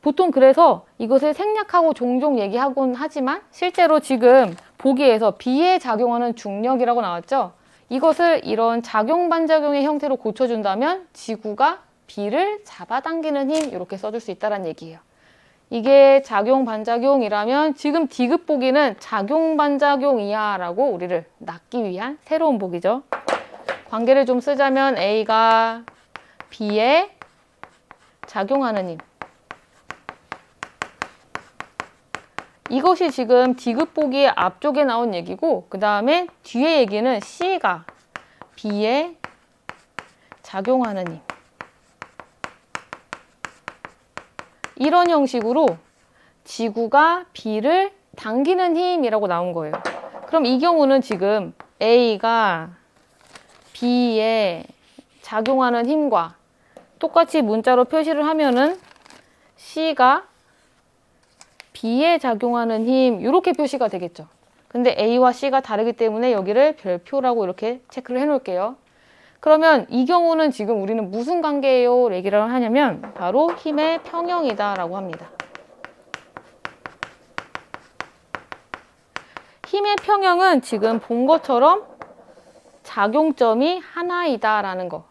보통 그래서 이것을 생략하고 종종 얘기하곤 하지만 실제로 지금 보기에서 B에 작용하는 중력이라고 나왔죠? 이것을 이런 작용-반작용의 형태로 고쳐준다면 지구가 B를 잡아당기는 힘 이렇게 써줄 수 있다는 얘기예요. 이게 작용-반작용이라면 지금 디귿 보기는 작용-반작용이야 라고 우리를 낚기 위한 새로운 보기죠. 관계를 좀 쓰자면 A가 B에 작용하는 힘, 이것이 지금 디귿 보기의 앞쪽에 나온 얘기고 그 다음에 뒤에 얘기는 C가 B에 작용하는 힘, 이런 형식으로 지구가 B를 당기는 힘이라고 나온 거예요. 그럼 이 경우는 지금 A가 B에 작용하는 힘과 똑같이 문자로 표시를 하면은 C가 B에 작용하는 힘 이렇게 표시가 되겠죠. 근데 A와 C가 다르기 때문에 여기를 별표라고 이렇게 체크를 해 놓을게요. 그러면 이 경우는 지금 우리는 무슨 관계예요? 얘기를 하냐면 바로 힘의 평형이다 라고 합니다. 힘의 평형은 지금 본 것처럼 작용점이 하나이다 라는 거.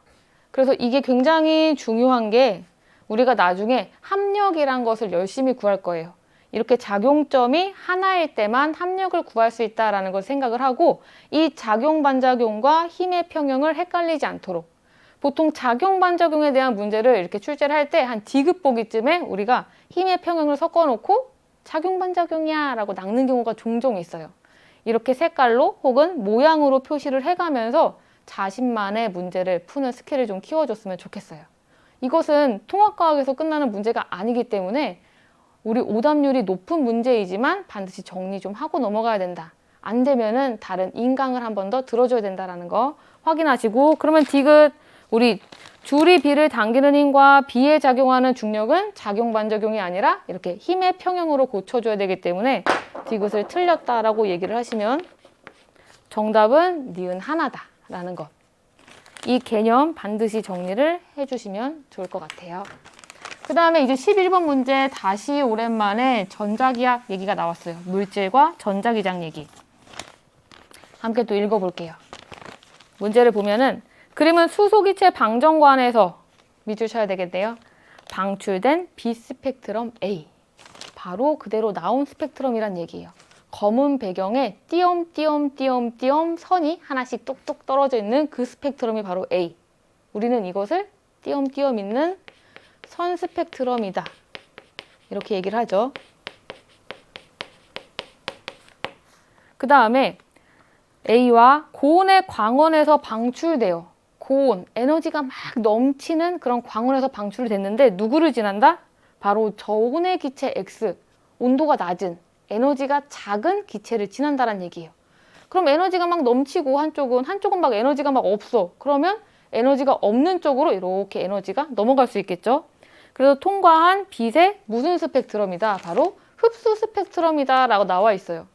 그래서 이게 굉장히 중요한 게 우리가 나중에 합력이란 것을 열심히 구할 거예요. 이렇게 작용점이 하나일 때만 합력을 구할 수 있다는 걸 생각을 하고 이 작용-반작용과 힘의 평형을 헷갈리지 않도록 보통 작용-반작용에 대한 문제를 이렇게 출제를 할 때 한 디귿 보기쯤에 우리가 힘의 평형을 섞어놓고 작용-반작용이야 라고 낚는 경우가 종종 있어요. 이렇게 색깔로 혹은 모양으로 표시를 해가면서 자신만의 문제를 푸는 스킬을 좀 키워줬으면 좋겠어요. 이것은 통합과학에서 끝나는 문제가 아니기 때문에 우리 오답률이 높은 문제이지만 반드시 정리 좀 하고 넘어가야 된다. 안 되면은 다른 인강을 한 번 더 들어줘야 된다는 거 확인하시고, 그러면 디귿 우리 줄이 B를 당기는 힘과 B에 작용하는 중력은 작용-반작용이 아니라 이렇게 힘의 평형으로 고쳐줘야 되기 때문에 디귿을 틀렸다라고 얘기를 하시면 정답은 니은 하나다라는 것. 이 개념 반드시 정리를 해주시면 좋을 것 같아요. 그 다음에 이제 11번 문제 다시 오랜만에 전자기학 얘기가 나왔어요. 물질과 전자기장 얘기. 함께 또 읽어볼게요. 문제를 보면은 그림은 수소기체 방정관에서 밑줄 쳐야 되겠네요. 방출된 B 스펙트럼 A. 바로 그대로 나온 스펙트럼이란 얘기예요. 검은 배경에 띄엄띄엄띄엄띄엄 선이 하나씩 똑똑 떨어져 있는 그 스펙트럼이 바로 A. 우리는 이것을 띄엄띄엄 있는 선 스펙트럼이다. 이렇게 얘기를 하죠. 그 다음에 A와 고온의 광원에서 방출되어 고온, 에너지가 막 넘치는 그런 광원에서 방출이 됐는데 누구를 지난다? 바로 저온의 기체 X, 온도가 낮은, 에너지가 작은 기체를 지난다는 얘기예요. 그럼 에너지가 막 넘치고 한쪽은 막 에너지가 막 없어. 그러면 에너지가 없는 쪽으로 이렇게 에너지가 넘어갈 수 있겠죠. 그래서 통과한 빛의 무슨 스펙트럼이다? 바로 흡수 스펙트럼이다 라고 나와 있어요.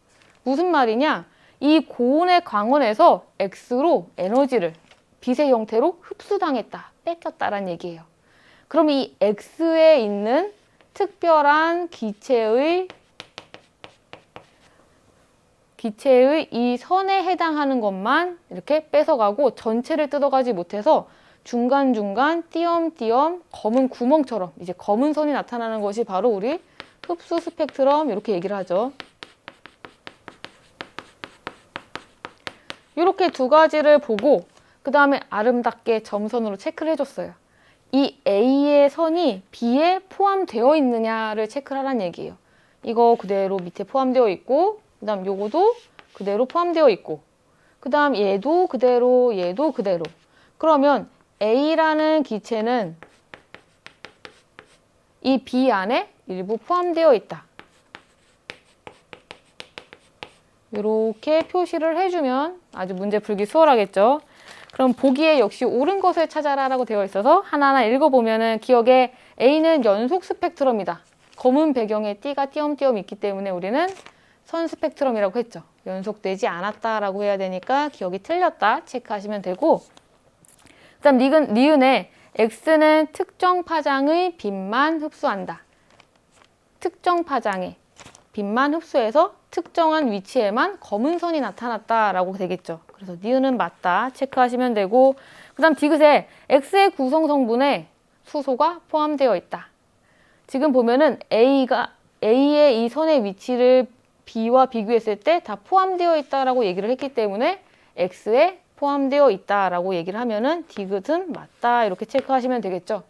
무슨 말이냐? 이 고온의 광원에서 X로 에너지를 빛의 형태로 흡수당했다, 뺏겼다라는 얘기예요. 그럼 이 X에 있는 특별한 기체의 이 선에 해당하는 것만 이렇게 뺏어가고 전체를 뜯어가지 못해서 중간중간 띄엄띄엄 검은 구멍처럼 이제 검은 선이 나타나는 것이 바로 우리 흡수 스펙트럼 이렇게 얘기를 하죠. 이렇게 두 가지를 보고 그 다음에 아름답게 점선으로 체크를 해줬어요. 이 A의 선이 B에 포함되어 있느냐를 체크를 하라는 얘기예요. 이거 그대로 밑에 포함되어 있고 그 다음 요거도 그대로 포함되어 있고 그 다음 얘도 그대로 얘도 그대로. 그러면 A라는 기체는 이 B 안에 일부 포함되어 있다. 이렇게 표시를 해주면 아주 문제 풀기 수월하겠죠. 그럼 보기에 역시 옳은 것을 찾아라 라고 되어 있어서 하나하나 읽어보면은 기억에 A는 연속 스펙트럼이다. 검은 배경에 띠가 띄엄띄엄 있기 때문에 우리는 선 스펙트럼이라고 했죠. 연속되지 않았다라고 해야 되니까 기억이 틀렸다 체크하시면 되고 그 다음 니은에 X는 특정 파장의 빛만 흡수한다. 특정 파장의 빛만 흡수해서 특정한 위치에만 검은 선이 나타났다라고 되겠죠. 그래서 니은은 맞다 체크하시면 되고 그 다음 디귿에 X의 구성 성분에 수소가 포함되어 있다. 지금 보면은 A의 이 선의 위치를 B와 비교했을 때 다 포함되어 있다라고 얘기를 했기 때문에 X에 포함되어 있다라고 얘기를 하면은 디귿은 맞다 이렇게 체크하시면 되겠죠.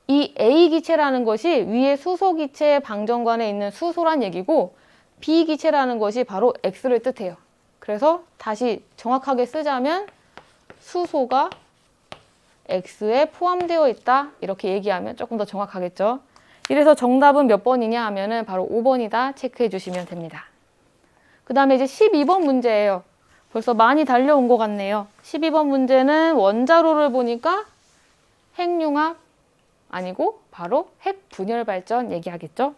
이 A 기체라는 것이 위에 수소 기체 방정관에 있는 수소란 얘기고 B 기체라는 것이 바로 X를 뜻해요. 그래서 다시 정확하게 쓰자면 수소가 X에 포함되어 있다 이렇게 얘기하면 조금 더 정확하겠죠. 이래서 정답은 몇 번이냐 하면은 바로 5번이다 체크해 주시면 됩니다. 그 다음에 이제 12번 문제예요. 벌써 많이 달려온 것 같네요. 12번 문제는 원자로를 보니까 핵융합 아니고 바로 핵분열 발전 얘기하겠죠.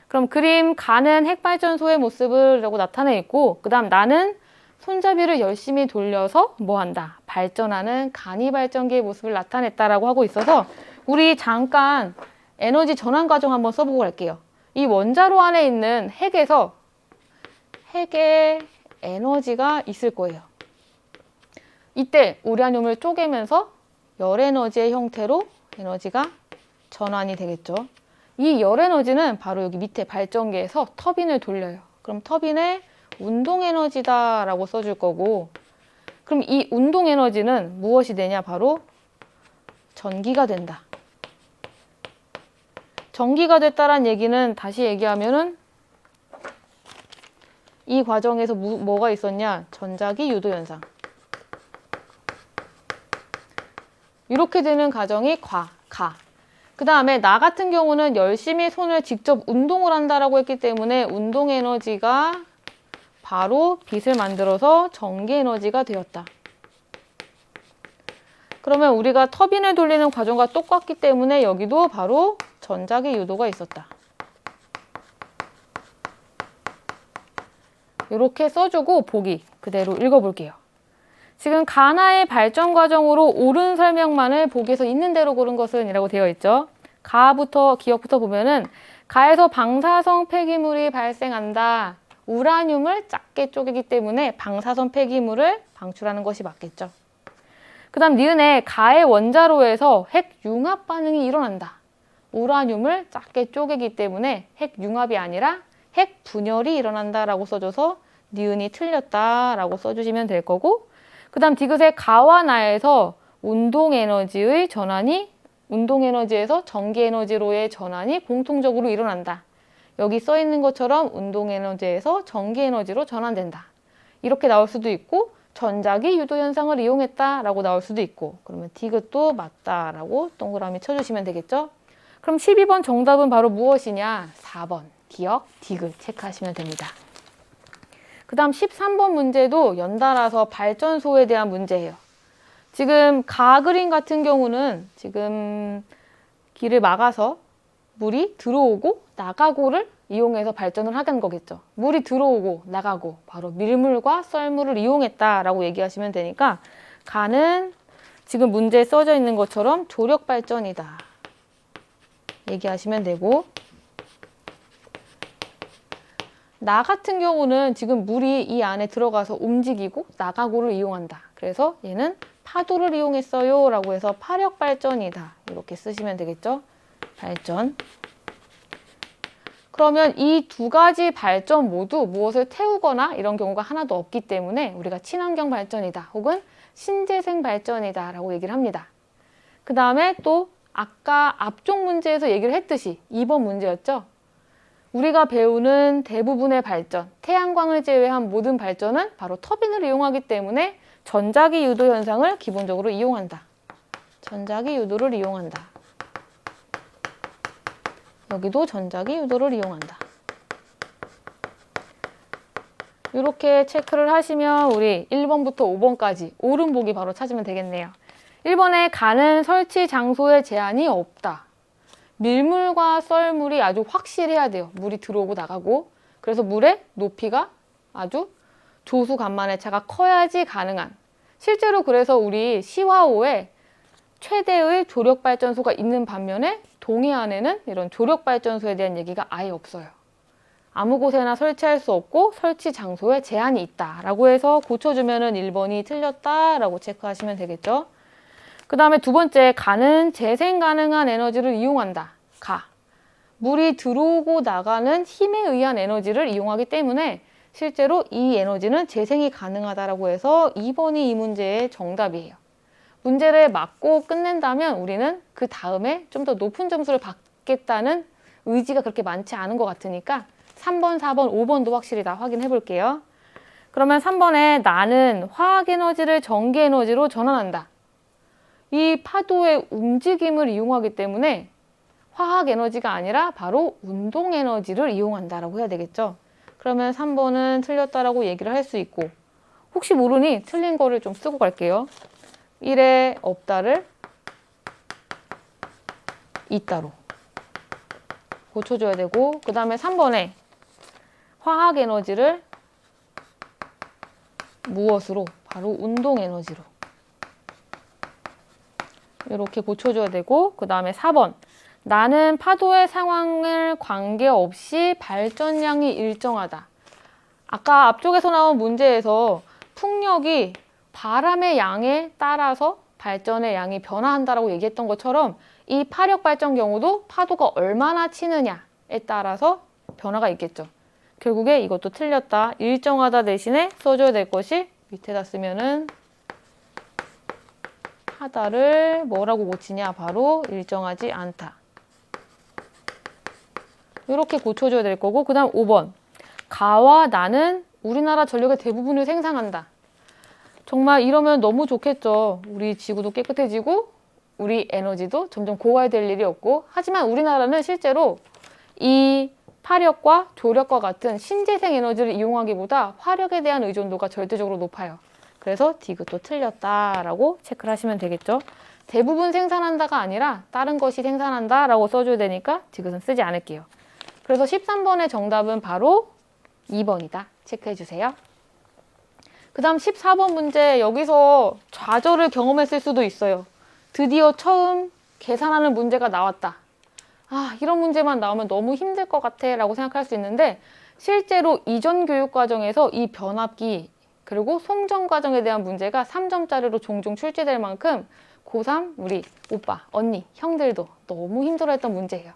그럼 그림 가는 핵발전소의 모습을 라고 나타내 있고 그 다음 나는 손잡이를 열심히 돌려서 뭐 한다? 발전하는 간이 발전기의 모습을 나타냈다라고 하고 있어서 우리 잠깐 에너지 전환 과정 한번 써보고 갈게요. 이 원자로 안에 있는 핵에서 핵에 에너지가 있을 거예요. 이때 우라늄을 쪼개면서 열 에너지의 형태로 에너지가 전환이 되겠죠. 이 열 에너지는 바로 여기 밑에 발전기에서 터빈을 돌려요. 그럼 터빈에 운동 에너지다라고 써줄 거고 그럼 이 운동 에너지는 무엇이 되냐? 바로 전기가 된다. 전기가 됐다란 얘기는 다시 얘기하면은 이 과정에서 뭐가 있었냐? 전자기 유도 현상. 이렇게 되는 과정이 가. 그 다음에 나 같은 경우는 열심히 손을 직접 운동을 한다라고 했기 때문에 운동 에너지가 바로 빛을 만들어서 전기 에너지가 되었다. 그러면 우리가 터빈을 돌리는 과정과 똑같기 때문에 여기도 바로 전자기 유도가 있었다. 이렇게 써주고 보기 그대로 읽어볼게요. 지금 가나의 발전 과정으로 옳은 설명만을 보기에서 있는 대로 고른 것은 이라고 되어 있죠. 기억부터 보면은 가에서 방사성 폐기물이 발생한다. 우라늄을 작게 쪼개기 때문에 방사성 폐기물을 방출하는 것이 맞겠죠. 그 다음 니은에 가의 원자로에서 핵융합 반응이 일어난다. 우라늄을 작게 쪼개기 때문에 핵융합이 아니라 핵분열이 일어난다라고 써줘서 니은이 틀렸다라고 써주시면 될 거고 그 다음 디귿의 가와 나에서 운동에너지에서 전기에너지로의 전환이 공통적으로 일어난다. 여기 써 있는 것처럼 운동 에너지에서 전기 에너지로 전환된다. 이렇게 나올 수도 있고 전자기 유도 현상을 이용했다라고 나올 수도 있고 그러면 디귿도 맞다라고 동그라미 쳐주시면 되겠죠? 그럼 12번 정답은 바로 무엇이냐? 4번 기억 디귿 체크하시면 됩니다. 그 다음 13번 문제도 연달아서 발전소에 대한 문제예요. 지금 가그림 같은 경우는 지금 길을 막아서 물이 들어오고 나가고를 이용해서 발전을 하는 거겠죠. 물이 들어오고 나가고 바로 밀물과 썰물을 이용했다라고 얘기하시면 되니까 가는 지금 문제에 써져 있는 것처럼 조력 발전이다 얘기하시면 되고 나 같은 경우는 지금 물이 이 안에 들어가서 움직이고 나가고를 이용한다. 그래서 얘는 파도를 이용했어요 라고 해서 파력 발전이다. 이렇게 쓰시면 되겠죠. 발전. 그러면 이 두 가지 발전 모두 무엇을 태우거나 이런 경우가 하나도 없기 때문에 우리가 친환경 발전이다 혹은 신재생 발전이다 라고 얘기를 합니다. 그 다음에 또 아까 앞쪽 문제에서 얘기를 했듯이 2번 문제였죠. 우리가 배우는 대부분의 발전, 태양광을 제외한 모든 발전은 바로 터빈을 이용하기 때문에 전자기 유도 현상을 기본적으로 이용한다. 전자기 유도를 이용한다. 여기도 전자기 유도를 이용한다. 이렇게 체크를 하시면 우리 1번부터 5번까지 옳은 보기 바로 찾으면 되겠네요. 1번에 가는 설치 장소에 제한이 없다. 밀물과 썰물이 아주 확실해야 돼요. 물이 들어오고 나가고. 그래서 물의 높이가 아주 조수간만의 차가 커야지 가능한. 실제로 그래서 우리 시화호에 최대의 조력발전소가 있는 반면에 동해안에는 이런 조력발전소에 대한 얘기가 아예 없어요. 아무 곳에나 설치할 수 없고 설치 장소에 제한이 있다라고 해서 고쳐주면은 1번이 틀렸다라고 체크하시면 되겠죠. 그 다음에 두 번째, 가는 재생 가능한 에너지를 이용한다. 가. 물이 들어오고 나가는 힘에 의한 에너지를 이용하기 때문에 실제로 이 에너지는 재생이 가능하다라고 해서 2번이 이 문제의 정답이에요. 문제를 맞고 끝낸다면 우리는 그 다음에 좀 더 높은 점수를 받겠다는 의지가 그렇게 많지 않은 것 같으니까 3번, 4번, 5번도 확실히 다 확인해 볼게요. 그러면 3번에 나는 화학에너지를 전기에너지로 전환한다. 이 파도의 움직임을 이용하기 때문에 화학에너지가 아니라 바로 운동에너지를 이용한다라고 해야 되겠죠. 그러면 3번은 틀렸다라고 얘기를 할 수 있고 혹시 모르니 틀린 거를 좀 쓰고 갈게요. 1에 없다를 있다로 고쳐줘야 되고 그 다음에 3번에 화학에너지를 무엇으로? 바로 운동에너지로 이렇게 고쳐줘야 되고 그 다음에 4번 나는 파도의 상황을 관계없이 발전량이 일정하다. 아까 앞쪽에서 나온 문제에서 풍력이 바람의 양에 따라서 발전의 양이 변화한다라고 얘기했던 것처럼 이 파력 발전 경우도 파도가 얼마나 치느냐에 따라서 변화가 있겠죠. 결국에 이것도 틀렸다. 일정하다 대신에 써줘야 될 것이 밑에다 쓰면은 하다를 뭐라고 고치냐? 바로 일정하지 않다. 이렇게 고쳐줘야 될 거고 그 다음 5번 가와 나는 우리나라 전력의 대부분을 생산한다. 정말 이러면 너무 좋겠죠. 우리 지구도 깨끗해지고 우리 에너지도 점점 고갈될 일이 없고 하지만 우리나라는 실제로 이 파력과 조력과 같은 신재생 에너지를 이용하기보다 화력에 대한 의존도가 절대적으로 높아요. 그래서 디귿도 틀렸다라고 체크를 하시면 되겠죠. 대부분 생산한다가 아니라 다른 것이 생산한다라고 써줘야 되니까 디귿은 쓰지 않을게요. 그래서 13번의 정답은 바로 2번이다. 체크해 주세요. 그 다음 14번 문제 여기서 좌절을 경험했을 수도 있어요. 드디어 처음 계산하는 문제가 나왔다. 아, 이런 문제만 나오면 너무 힘들 것 같아 라고 생각할 수 있는데 실제로 이전 교육 과정에서 이 변압기 그리고 송전 과정에 대한 문제가 3점짜리로 종종 출제될 만큼 고3 우리 오빠, 언니, 형들도 너무 힘들어했던 문제예요.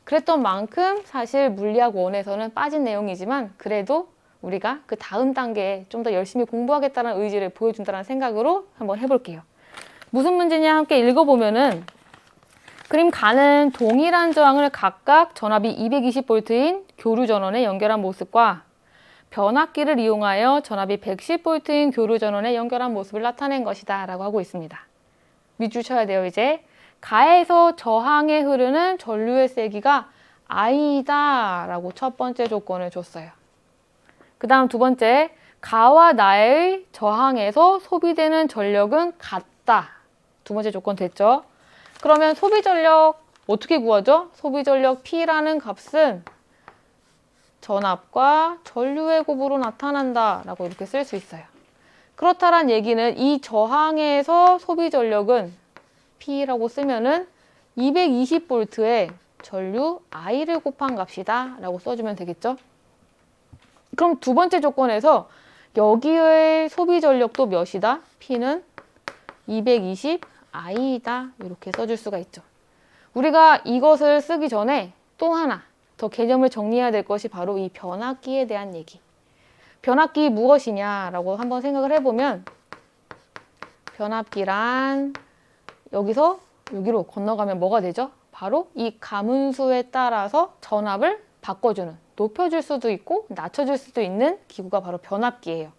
그랬던 만큼 사실 물리학 1에서는 빠진 내용이지만 그래도 우리가 그 다음 단계에 좀 더 열심히 공부하겠다는 의지를 보여준다는 생각으로 한번 해볼게요. 무슨 문제냐 함께 읽어보면은 그림 가는 동일한 저항을 각각 전압이 220V인 교류 전원에 연결한 모습과 변압기를 이용하여 전압이 110V인 교류 전원에 연결한 모습을 나타낸 것이다 라고 하고 있습니다. 밑줄 쳐야 돼요. 이제 가에서 저항에 흐르는 전류의 세기가 I다 라고 첫 번째 조건을 줬어요. 그 다음 두 번째, 가와 나의 저항에서 소비되는 전력은 같다. 두 번째 조건 됐죠? 그러면 소비 전력 어떻게 구하죠? 소비 전력 P라는 값은 전압과 전류의 곱으로 나타난다 라고 이렇게 쓸 수 있어요. 그렇다란 얘기는 이 저항에서 소비 전력은 P라고 쓰면은 220V에 전류 I를 곱한 값이다 라고 써주면 되겠죠? 그럼 두 번째 조건에서 여기의 소비 전력도 몇이다? P는 220I다 이렇게 써줄 수가 있죠. 우리가 이것을 쓰기 전에 또 하나 더 개념을 정리해야 될 것이 바로 이 변압기에 대한 얘기. 변압기 무엇이냐라고 한번 생각을 해보면 변압기란 여기서 여기로 건너가면 뭐가 되죠? 바로 이 가문수에 따라서 전압을 바꿔주는, 높여줄 수도 있고 낮춰줄 수도 있는 기구가 바로 변압기예요.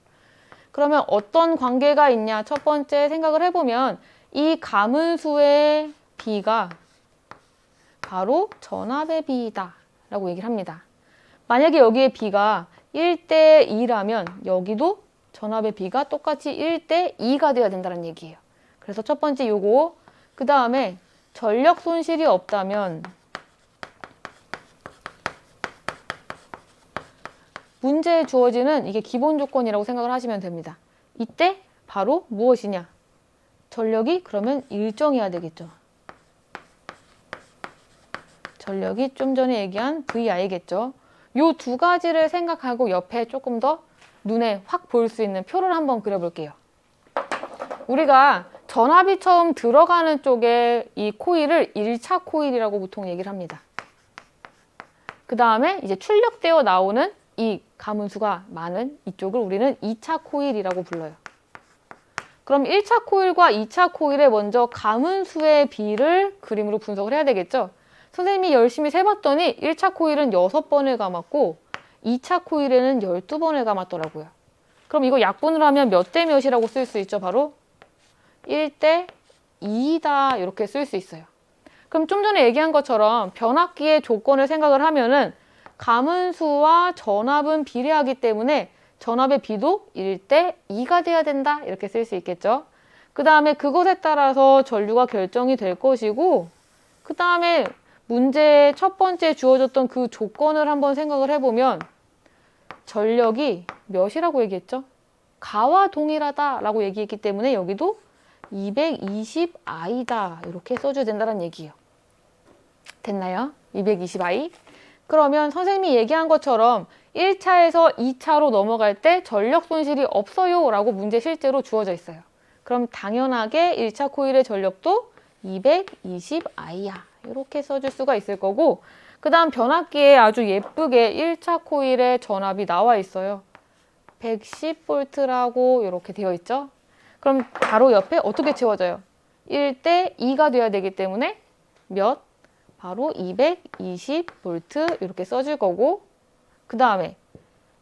그러면 어떤 관계가 있냐? 첫 번째 생각을 해보면 이 가문수의 비가 바로 전압의 비이다 라고 얘기를 합니다. 만약에 여기에 비가 1대 2라면 여기도 전압의 비가 똑같이 1대 2가 돼야 된다는 얘기예요. 그래서 첫 번째 요거, 그 다음에 전력 손실이 없다면 문제에 주어지는 이게 기본 조건이라고 생각을 하시면 됩니다. 이때 바로 무엇이냐? 전력이 그러면 일정해야 되겠죠. 전력이 좀 전에 얘기한 VI겠죠. 요 두 가지를 생각하고 옆에 조금 더 눈에 확 보일 수 있는 표를 한번 그려볼게요. 우리가 전압이 처음 들어가는 쪽에 이 코일을 1차 코일이라고 보통 얘기를 합니다. 그 다음에 이제 출력되어 나오는 이 가문수가 많은 이쪽을 우리는 2차 코일이라고 불러요. 그럼 1차 코일과 2차 코일에 먼저 가문수의 비를 그림으로 분석을 해야 되겠죠. 선생님이 열심히 세봤더니 1차 코일은 6번을 감았고 2차 코일에는 12번을 감았더라고요. 그럼 이거 약분을 하면 몇 대 몇이라고 쓸 수 있죠? 바로 1대 2다 이렇게 쓸 수 있어요. 그럼 좀 전에 얘기한 것처럼 변압기의 조건을 생각을 하면은 가문수와 전압은 비례하기 때문에 전압의 비도 1대 2가 돼야 된다 이렇게 쓸 수 있겠죠. 그 다음에 그것에 따라서 전류가 결정이 될 것이고 그 다음에 문제의 첫 번째 주어졌던 그 조건을 한번 생각을 해보면 전력이 몇이라고 얘기했죠? 가와 동일하다라고 얘기했기 때문에 여기도 220I다 이렇게 써줘야 된다는 얘기예요. 됐나요? 220I. 그러면 선생님이 얘기한 것처럼 1차에서 2차로 넘어갈 때 전력 손실이 없어요 라고 문제 실제로 주어져 있어요. 그럼 당연하게 1차 코일의 전력도 220I야 이렇게 써줄 수가 있을 거고 그 다음 변압기에 아주 예쁘게 1차 코일의 전압이 나와 있어요. 110V라고 이렇게 되어 있죠. 그럼 바로 옆에 어떻게 채워져요? 1대 2가 돼야 되기 때문에 몇? 바로 220V 이렇게 써줄 거고 그 다음에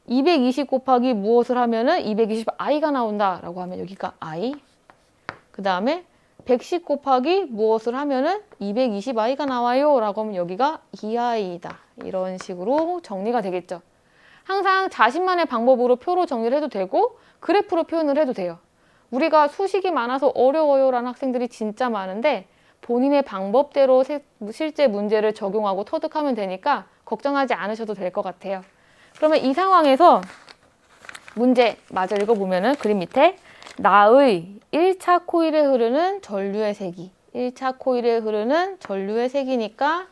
220 곱하기 무엇을 하면은 220I가 나온다 라고 하면 여기가 I 그 다음에 110 곱하기 무엇을 하면은 220I가 나와요 라고 하면 여기가 2I다 이런 식으로 정리가 되겠죠. 항상 자신만의 방법으로 표로 정리를 해도 되고 그래프로 표현을 해도 돼요. 우리가 수식이 많아서 어려워요 라는 학생들이 진짜 많은데 본인의 방법대로 실제 문제를 적용하고 터득하면 되니까 걱정하지 않으셔도 될 것 같아요. 그러면 이 상황에서 문제 마저 읽어보면은 그림 밑에 나의 1차 코일에 흐르는 전류의 세기 1차 코일에 흐르는 전류의 세기니까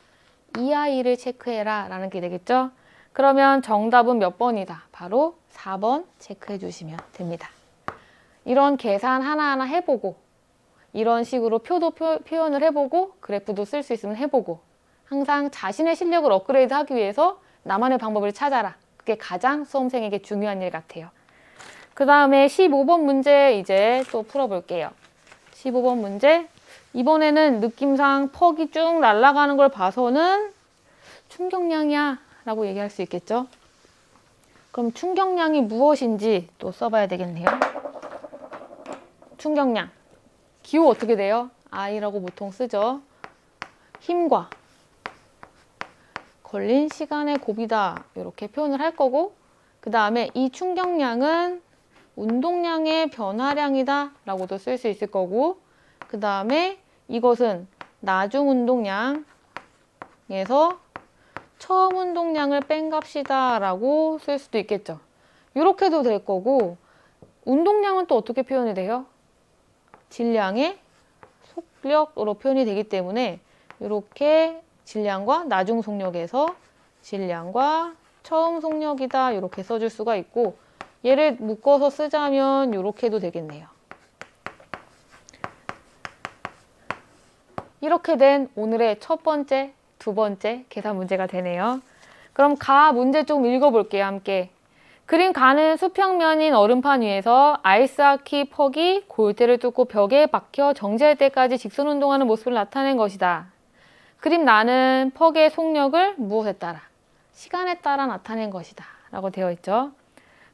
EI를 체크해라 라는 게 되겠죠. 그러면 정답은 몇 번이다? 바로 4번 체크해 주시면 됩니다. 이런 계산 하나하나 해보고 이런 식으로 표도 표현을 해보고 그래프도 쓸 수 있으면 해보고 항상 자신의 실력을 업그레이드 하기 위해서 나만의 방법을 찾아라. 그게 가장 수험생에게 중요한 일 같아요. 그 다음에 15번 문제 이제 또 풀어볼게요. 15번 문제 이번에는 느낌상 퍽이 쭉 날아가는 걸 봐서는 충격량이야 라고 얘기할 수 있겠죠. 그럼 충격량이 무엇인지 또 써봐야 되겠네요. 충격량. 기호 어떻게 돼요? I라고 보통 쓰죠. 힘과 걸린 시간의 곱이다 이렇게 표현을 할 거고, 그 다음에 이 충격량은 운동량의 변화량이다 라고도 쓸 수 있을 거고, 그 다음에 이것은 나중 운동량에서 처음 운동량을 뺀 값이다 라고 쓸 수도 있겠죠. 이렇게도 될 거고, 운동량은 또 어떻게 표현이 돼요? 질량의 속력으로 표현이 되기 때문에 이렇게 질량과 나중 속력에서 질량과 처음 속력이다 이렇게 써줄 수가 있고, 얘를 묶어서 쓰자면 이렇게 해도 되겠네요. 이렇게 된 오늘의 첫 번째, 두 번째 계산 문제가 되네요. 그럼 가 문제 좀 읽어볼게요, 함께. 그림 가는 수평면인 얼음판 위에서 아이스하키 퍽이 골대를 뚫고 벽에 박혀 정지할 때까지 직선 운동하는 모습을 나타낸 것이다. 그림 나는 퍽의 속력을 무엇에 따라? 시간에 따라 나타낸 것이다 라고 되어 있죠.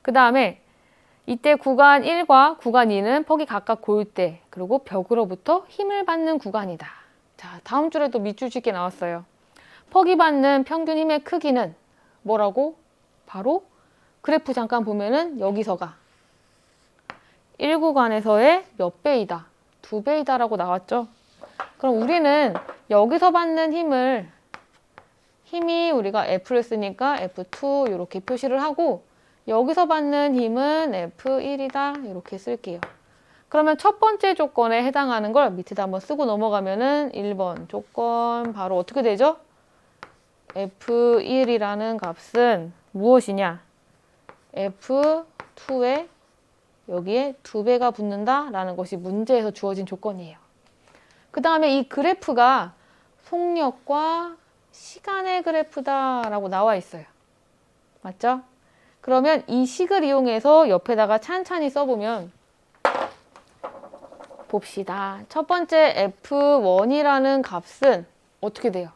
그 다음에 이때 구간 1과 구간 2는 퍽이 각각 골대 그리고 벽으로부터 힘을 받는 구간이다. 자, 다음 줄에도 밑줄 긋게 나왔어요. 퍽이 받는 평균 힘의 크기는 뭐라고? 바로 그래프 잠깐 보면은 여기서가 1구간에서의 몇 배이다? 2배이다 라고 나왔죠. 그럼 우리는 여기서 받는 힘이 우리가 F를 쓰니까 F2 이렇게 표시를 하고, 여기서 받는 힘은 F1이다 이렇게 쓸게요. 그러면 첫 번째 조건에 해당하는 걸 밑에다 한번 쓰고 넘어가면은 1번 조건 바로 어떻게 되죠? F1이라는 값은 무엇이냐? F2에 여기에 2배가 붙는다 라는 것이 문제에서 주어진 조건이에요. 그 다음에 이 그래프가 속력과 시간의 그래프다 라고 나와 있어요. 맞죠? 그러면 이 식을 이용해서 옆에다가 찬찬히 써보면, 봅시다. 첫 번째 F1이라는 값은 어떻게 돼요?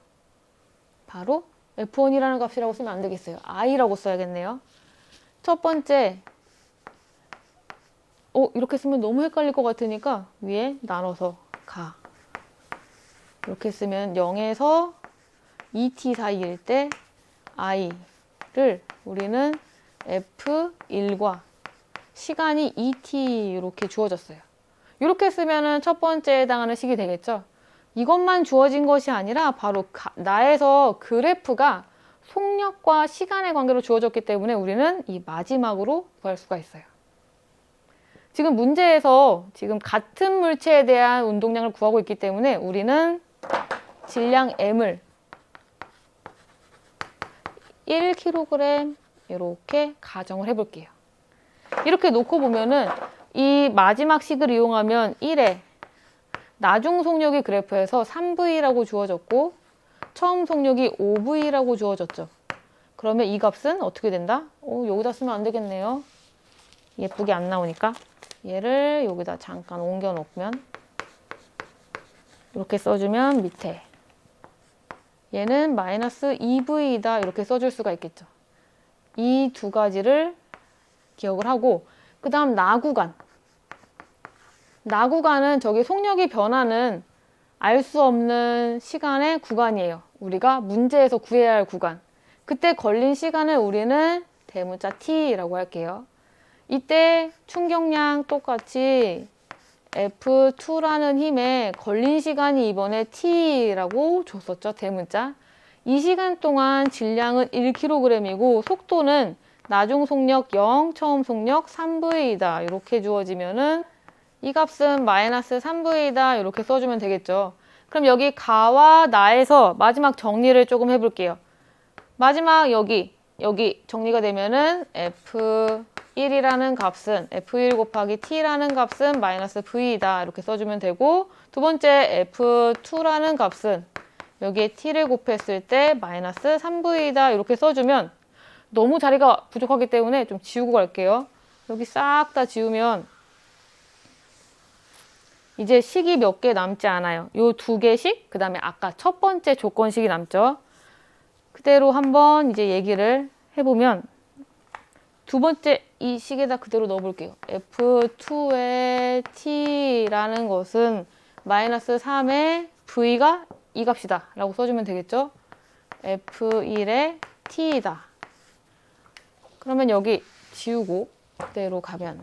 바로 F1이라는 값이라고 쓰면 안 되겠어요. I라고 써야겠네요. 첫 번째, 이렇게 쓰면 너무 헷갈릴 것 같으니까 위에 나눠서 가. 이렇게 쓰면 0에서 2t 사이일 때 I를 우리는 F1과 시간이 2t 이렇게 주어졌어요. 이렇게 쓰면은 첫 번째에 해당하는 식이 되겠죠. 이것만 주어진 것이 아니라 바로 나에서 그래프가 속력과 시간의 관계로 주어졌기 때문에 우리는 이 마지막으로 구할 수가 있어요. 지금 문제에서 지금 같은 물체에 대한 운동량을 구하고 있기 때문에 우리는 질량 M을 1kg 이렇게 가정을 해볼게요. 이렇게 놓고 보면은 이 마지막 식을 이용하면 1에 나중 속력이 그래프에서 3V라고 주어졌고 처음 속력이 5V라고 주어졌죠. 그러면 이 값은 어떻게 된다? 여기다 쓰면 안 되겠네요. 예쁘게 안 나오니까. 얘를 여기다 잠깐 옮겨 놓으면 이렇게 써주면 밑에 얘는 마이너스 2V이다 이렇게 써줄 수가 있겠죠. 이 두 가지를 기억을 하고, 그 다음 나구간. 나구간은 저기 속력이 변하는 알 수 없는 시간의 구간이에요. 우리가 문제에서 구해야 할 구간. 그때 걸린 시간을 우리는 대문자 T라고 할게요. 이때 충격량 똑같이 F2라는 힘에 걸린 시간이 이번에 T라고 줬었죠. 대문자. 이 시간 동안 질량은 1kg이고 속도는 나중 속력 0, 처음 속력 3V이다. 이렇게 주어지면은 이 값은 마이너스 3V이다. 이렇게 써주면 되겠죠. 그럼 여기 가와 나에서 마지막 정리를 조금 해볼게요. 마지막 여기 정리가 되면은 F1이라는 값은 F1 곱하기 T라는 값은 마이너스 V이다. 이렇게 써주면 되고, 두 번째 F2라는 값은 여기에 T를 곱했을 때 마이너스 3V이다. 이렇게 써주면, 너무 자리가 부족하기 때문에 좀 지우고 갈게요. 여기 싹 다 지우면 이제 식이 몇 개 남지 않아요. 요 2개씩, 그 다음에 아까 첫 번째 조건식이 남죠. 그대로 한번 이제 얘기를 해보면 두 번째 이 식에다 그대로 넣어볼게요. F2의 T라는 것은 마이너스 3의 V가 이 값이다 라고 써주면 되겠죠. F1의 T이다. 그러면 여기 지우고 그대로 가면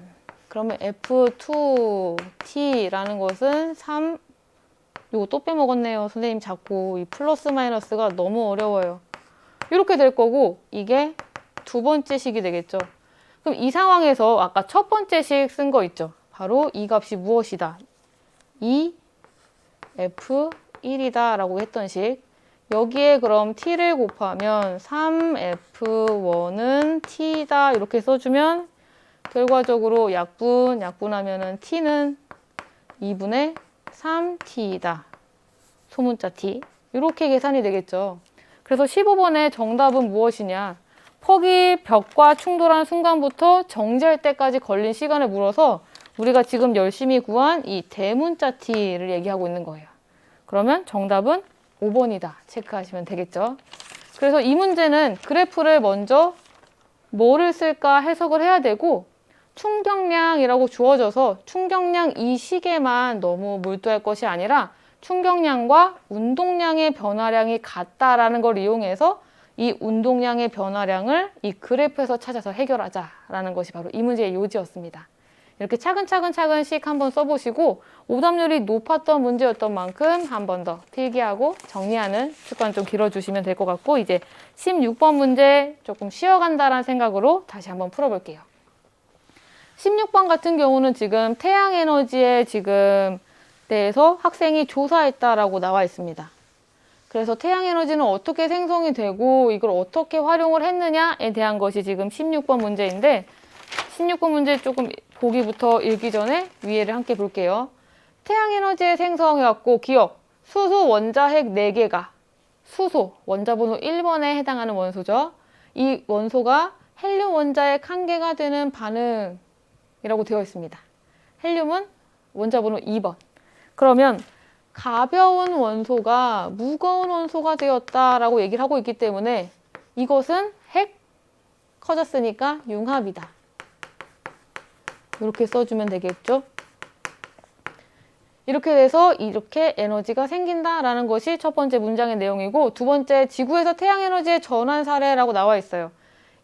그러면 F2T라는 것은 3 이거 또 빼먹었네요. 선생님 자꾸 이 플러스 마이너스가 너무 어려워요. 이렇게 될 거고 이게 두 번째 식이 되겠죠. 그럼 이 상황에서 아까 첫 번째 식 쓴 거 있죠. 바로 이 값이 무엇이다. 이 F1이다 라고 했던 식. 여기에 그럼 T를 곱하면 3F1은 T다 이렇게 써주면 결과적으로 약분하면은 T는 2분의 3T이다. 소문자 T. 이렇게 계산이 되겠죠. 그래서 15번의 정답은 무엇이냐. 퍽이 벽과 충돌한 순간부터 정지할 때까지 걸린 시간을 물어서 우리가 지금 열심히 구한 이 대문자 T를 얘기하고 있는 거예요. 그러면 정답은 5번이다. 체크하시면 되겠죠. 그래서 이 문제는 그래프를 먼저 뭐를 쓸까 해석을 해야 되고 충격량이라고 주어져서 충격량 이 식에만 너무 몰두할 것이 아니라 충격량과 운동량의 변화량이 같다라는 걸 이용해서 이 운동량의 변화량을 이 그래프에서 찾아서 해결하자라는 것이 바로 이 문제의 요지였습니다. 이렇게 차근차근씩 한번 써보시고 오답률이 높았던 문제였던 만큼 한 번 더 필기하고 정리하는 습관 좀 길어주시면 될 것 같고 이제 16번 문제 조금 쉬어간다라는 생각으로 다시 한번 풀어볼게요. 16번 같은 경우는 지금 태양에너지에 지금 대해서 학생이 조사했다라고 나와 있습니다. 그래서 태양에너지는 어떻게 생성이 되고 이걸 어떻게 활용을 했느냐에 대한 것이 지금 16번 문제인데 16번 문제 조금 보기부터 읽기 전에 위에를 함께 볼게요. 태양에너지의 생성해왔고 기억, 수소 원자핵 4개가 수소, 원자번호 1번에 해당하는 원소죠. 이 원소가 헬륨 원자핵 1개가 되는 반응이라고 되어 있습니다. 헬륨은 원자번호 2번. 그러면 가벼운 원소가 무거운 원소가 되었다라고 얘기를 하고 있기 때문에 이것은 핵 커졌으니까 융합이다. 이렇게 써주면 되겠죠. 이렇게 돼서 이렇게 에너지가 생긴다라는 것이 첫 번째 문장의 내용이고 두 번째 지구에서 태양에너지의 전환 사례라고 나와 있어요.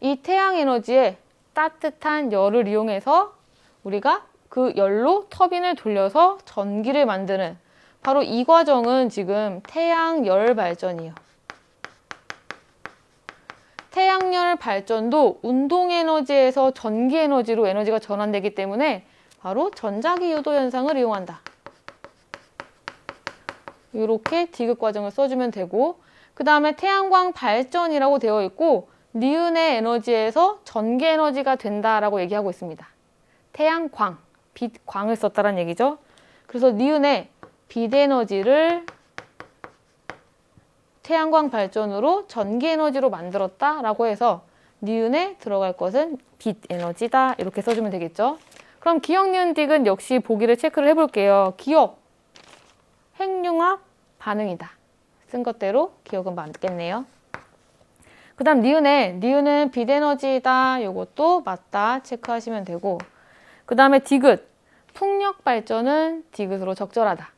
이 태양에너지에 따뜻한 열을 이용해서 우리가 그 열로 터빈을 돌려서 전기를 만드는 바로 이 과정은 지금 태양열 발전이에요. 태양열 발전도 운동에너지에서 전기에너지로 에너지가 전환되기 때문에 바로 전자기 유도 현상을 이용한다. 이렇게 디귿 과정을 써주면 되고 그 다음에 태양광 발전이라고 되어 있고 니은의 에너지에서 전기 에너지가 된다라고 얘기하고 있습니다. 태양광, 빛광을 썼다는 얘기죠. 그래서 니은의 빛에너지를 태양광 발전으로 전기 에너지로 만들었다라고 해서 니은에 들어갈 것은 빛 에너지다 이렇게 써주면 되겠죠. 그럼 기억, 니은, 딕은 역시 보기를 체크를 해볼게요. 기억, 핵융합 반응이다. 쓴 것대로 기억은 맞겠네요. 그 다음 니은은 빛에너지다. 이것도 맞다 체크하시면 되고 그 다음에 디귿, 풍력 발전은 디귿으로 적절하다.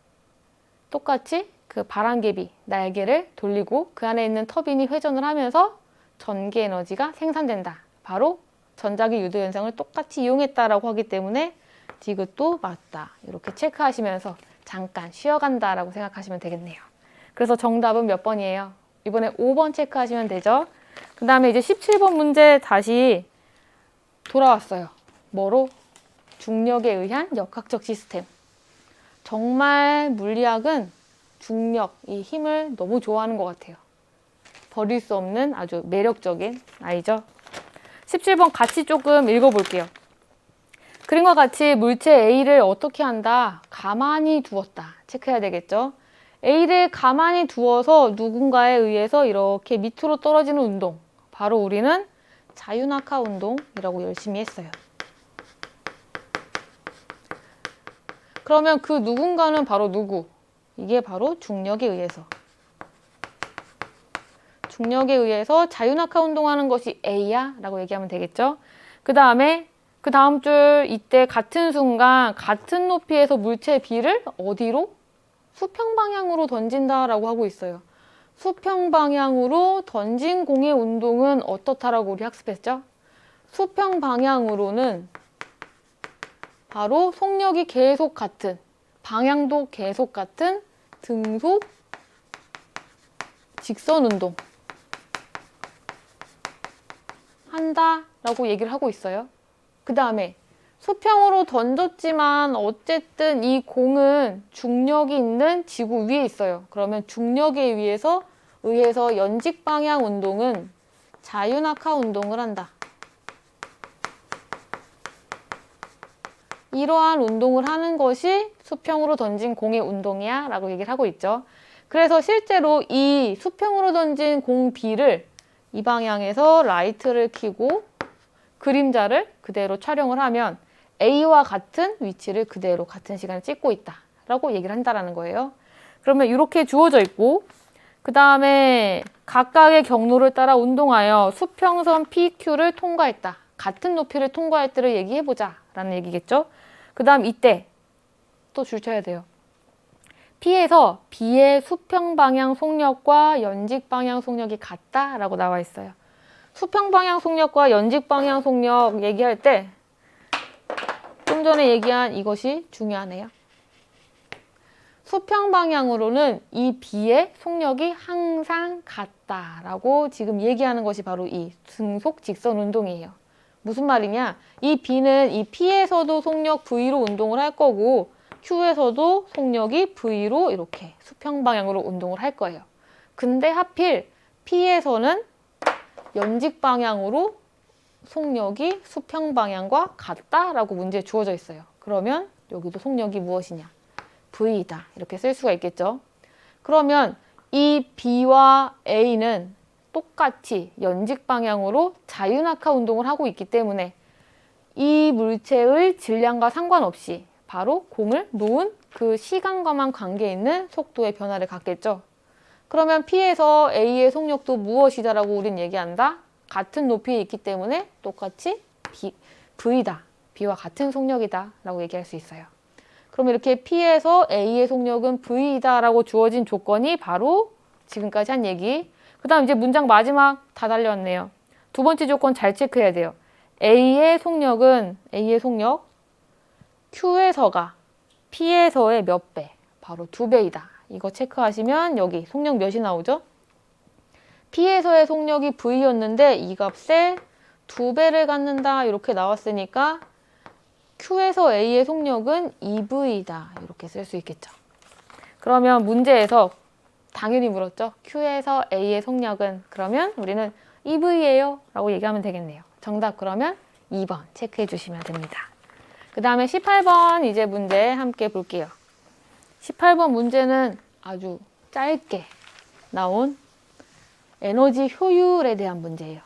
똑같이 그 바람개비 날개를 돌리고 그 안에 있는 터빈이 회전을 하면서 전기 에너지가 생산된다. 바로 전자기 유도 현상을 똑같이 이용했다라고 하기 때문에 디귿도 맞다. 이렇게 체크하시면서 잠깐 쉬어간다라고 생각하시면 되겠네요. 그래서 정답은 몇 번이에요? 이번에 5번 체크하시면 되죠. 그 다음에 이제 17번 문제 다시 돌아왔어요. 뭐로? 중력에 의한 역학적 시스템. 정말 물리학은 중력, 이 힘을 너무 좋아하는 것 같아요. 버릴 수 없는 아주 매력적인 아이죠. 17번 같이 조금 읽어볼게요. 그림과 같이 물체 A를 어떻게 한다? 가만히 두었다. 체크해야 되겠죠. A를 가만히 두어서 누군가에 의해서 이렇게 밑으로 떨어지는 운동. 바로 우리는 자유낙하 운동이라고 열심히 했어요. 그러면 그 누군가는 바로 누구? 이게 바로 중력에 의해서. 중력에 의해서 자유낙하 운동하는 것이 A야 라고 얘기하면 되겠죠. 그 다음 줄 이때 같은 순간 같은 높이에서 물체 B를 어디로? 수평 방향으로 던진다라고 하고 있어요. 수평 방향으로 던진 공의 운동은 어떻다라고 우리 학습했죠? 수평 방향으로는 바로 속력이 계속 같은, 방향도 계속 같은 등속 직선 운동 한다라고 얘기를 하고 있어요. 그 다음에 수평으로 던졌지만 어쨌든 이 공은 중력이 있는 지구 위에 있어요. 그러면 중력에 의해서 연직 방향 운동은 자유낙하 운동을 한다. 이러한 운동을 하는 것이 수평으로 던진 공의 운동이야 라고 얘기를 하고 있죠. 그래서 실제로 이 수평으로 던진 공 B를 이 방향에서 라이트를 켜고 그림자를 그대로 촬영을 하면 A와 같은 위치를 그대로 같은 시간에 찍고 있다 라고 얘기를 한다는 거예요. 그러면 이렇게 주어져 있고 그 다음에 각각의 경로를 따라 운동하여 수평선 PQ를 통과했다. 같은 높이를 통과했다를 얘기해보자 라는 얘기겠죠. 그 다음 이때 또 줄 쳐야 돼요. P에서 B의 수평 방향 속력과 연직 방향 속력이 같다 라고 나와 있어요. 수평 방향 속력과 연직 방향 속력 얘기할 때 좀 전에 얘기한 이것이 중요하네요. 수평 방향으로는 이 B의 속력이 항상 같다라고 지금 얘기하는 것이 바로 이 등속 직선 운동이에요. 무슨 말이냐? 이 B는 이 P에서도 속력 V로 운동을 할 거고 Q에서도 속력이 V로 이렇게 수평 방향으로 운동을 할 거예요. 근데 하필 P에서는 연직 방향으로 속력이 수평 방향과 같다라고 문제에 주어져 있어요. 그러면 여기도 속력이 무엇이냐? V이다. 이렇게 쓸 수가 있겠죠. 그러면 이 B와 A는 똑같이 연직 방향으로 자유낙하 운동을 하고 있기 때문에 이 물체의 질량과 상관없이 바로 공을 놓은 그 시간과만 관계 있는 속도의 변화를 갖겠죠. 그러면 P에서 A의 속력도 무엇이다라고 우린 얘기한다? 같은 높이에 있기 때문에 똑같이 V다. B와 같은 속력이다 라고 얘기할 수 있어요. 그럼 이렇게 P에서 A의 속력은 V이다 라고 주어진 조건이 바로 지금까지 한 얘기. 그 다음 이제 문장 마지막 다 달려왔네요. 두 번째 조건 잘 체크해야 돼요. A의 속력 Q에서가 P에서의 몇 배? 바로 2배이다. 이거 체크하시면 여기 속력 몇이 나오죠? P에서의 속력이 V였는데 이 값에 2배를 갖는다 이렇게 나왔으니까 Q에서 A의 속력은 2V다 이렇게 쓸 수 있겠죠. 그러면 문제에서 당연히 물었죠. Q에서 A의 속력은 그러면 우리는 2V예요 라고 얘기하면 되겠네요. 정답 그러면 2번 체크해 주시면 됩니다. 그 다음에 18번 이제 문제 함께 볼게요. 18번 문제는 아주 짧게 나온 에너지 효율에 대한 문제예요.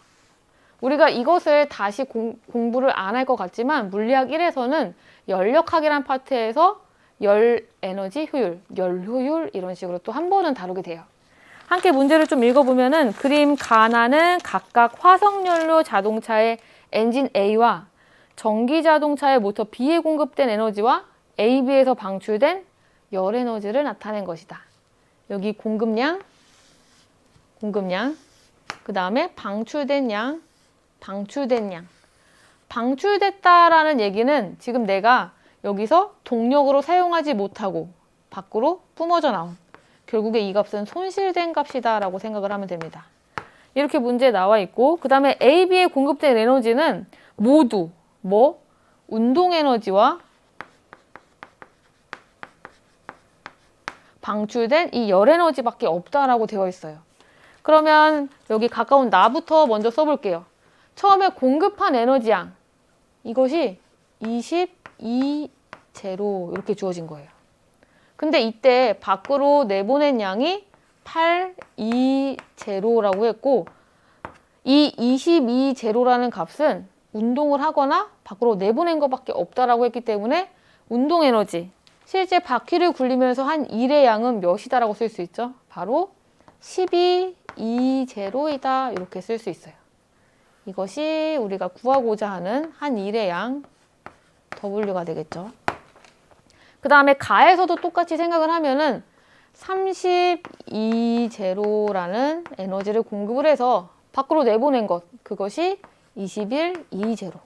우리가 이것을 다시 공부를 안 할 것 같지만 물리학 1에서는 열역학이란 파트에서 열 에너지 효율, 열 효율 이런 식으로 또 한 번은 다루게 돼요. 함께 문제를 좀 읽어보면은 그림 가나는 각각 화석연료 자동차의 엔진 A와 전기 자동차의 모터 B에 공급된 에너지와 AB에서 방출된 열 에너지를 나타낸 것이다. 여기 공급량, 그 다음에 방출된 양, 방출됐다라는 얘기는 지금 내가 여기서 동력으로 사용하지 못하고 밖으로 뿜어져 나온 결국에 이 값은 손실된 값이다 라고 생각을 하면 됩니다. 이렇게 문제에 나와 있고 그 다음에 AB에 공급된 에너지는 모두 운동 에너지와 방출된 이 열 에너지밖에 없다라고 되어 있어요. 그러면 여기 가까운 나부터 먼저 써볼게요. 처음에 공급한 에너지양 이것이 22제로 이렇게 주어진 거예요. 근데 이때 밖으로 내보낸 양이 82제로라고 했고 이 22제로라는 값은 운동을 하거나 밖으로 내보낸 것밖에 없다라고 했기 때문에 운동 에너지 실제 바퀴를 굴리면서 한 일의 양은 몇이다라고 쓸 수 있죠? 바로 12E0이다 이렇게 쓸 수 있어요. 이것이 우리가 구하고자 하는 한 일의 양 W가 되겠죠. 그 다음에 가에서도 똑같이 생각을 하면은 32제로라는 에너지를 공급을 해서 밖으로 내보낸 것, 그것이 21E0.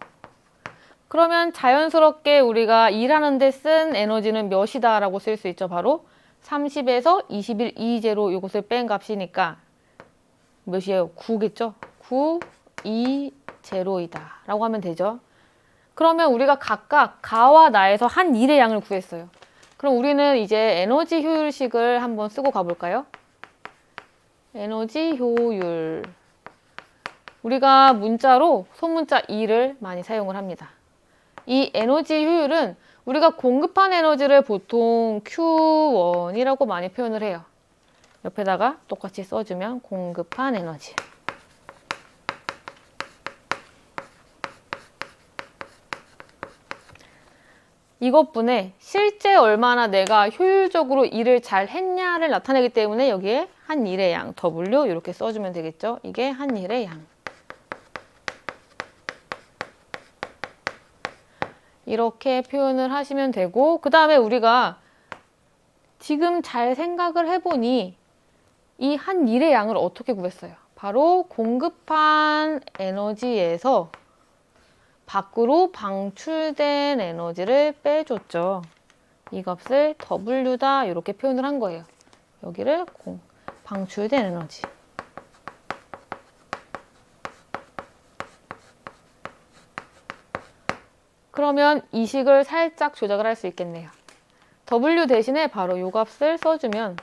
그러면 자연스럽게 우리가 일하는 데 쓴 에너지는 몇이다 라고 쓸 수 있죠. 바로 30에서 21E0 이것을 뺀 값이니까 몇이에요? 9겠죠? 9E0이다 라고 하면 되죠. 그러면 우리가 각각 가와 나에서 한 일의 양을 구했어요. 그럼 우리는 이제 에너지 효율식을 한번 쓰고 가볼까요? 에너지 효율. 우리가 문자로 소문자 E를 많이 사용을 합니다. 이 에너지 효율은 우리가 공급한 에너지를 보통 Q1이라고 많이 표현을 해요. 옆에다가 똑같이 써주면 공급한 에너지. 이것분에 실제 얼마나 내가 효율적으로 일을 잘 했냐를 나타내기 때문에 여기에 한 일의 양 W 이렇게 써주면 되겠죠. 이게 한 일의 양. 이렇게 표현을 하시면 되고, 그 다음에 우리가 지금 잘 생각을 해보니 이 한 일의 양을 어떻게 구했어요? 바로 공급한 에너지에서 밖으로 방출된 에너지를 빼줬죠. 이 값을 W다 이렇게 표현을 한 거예요. 여기를 방출된 에너지. 그러면 이 식을 살짝 조작을 할 수 있겠네요. W 대신에 바로 이 값을 써주면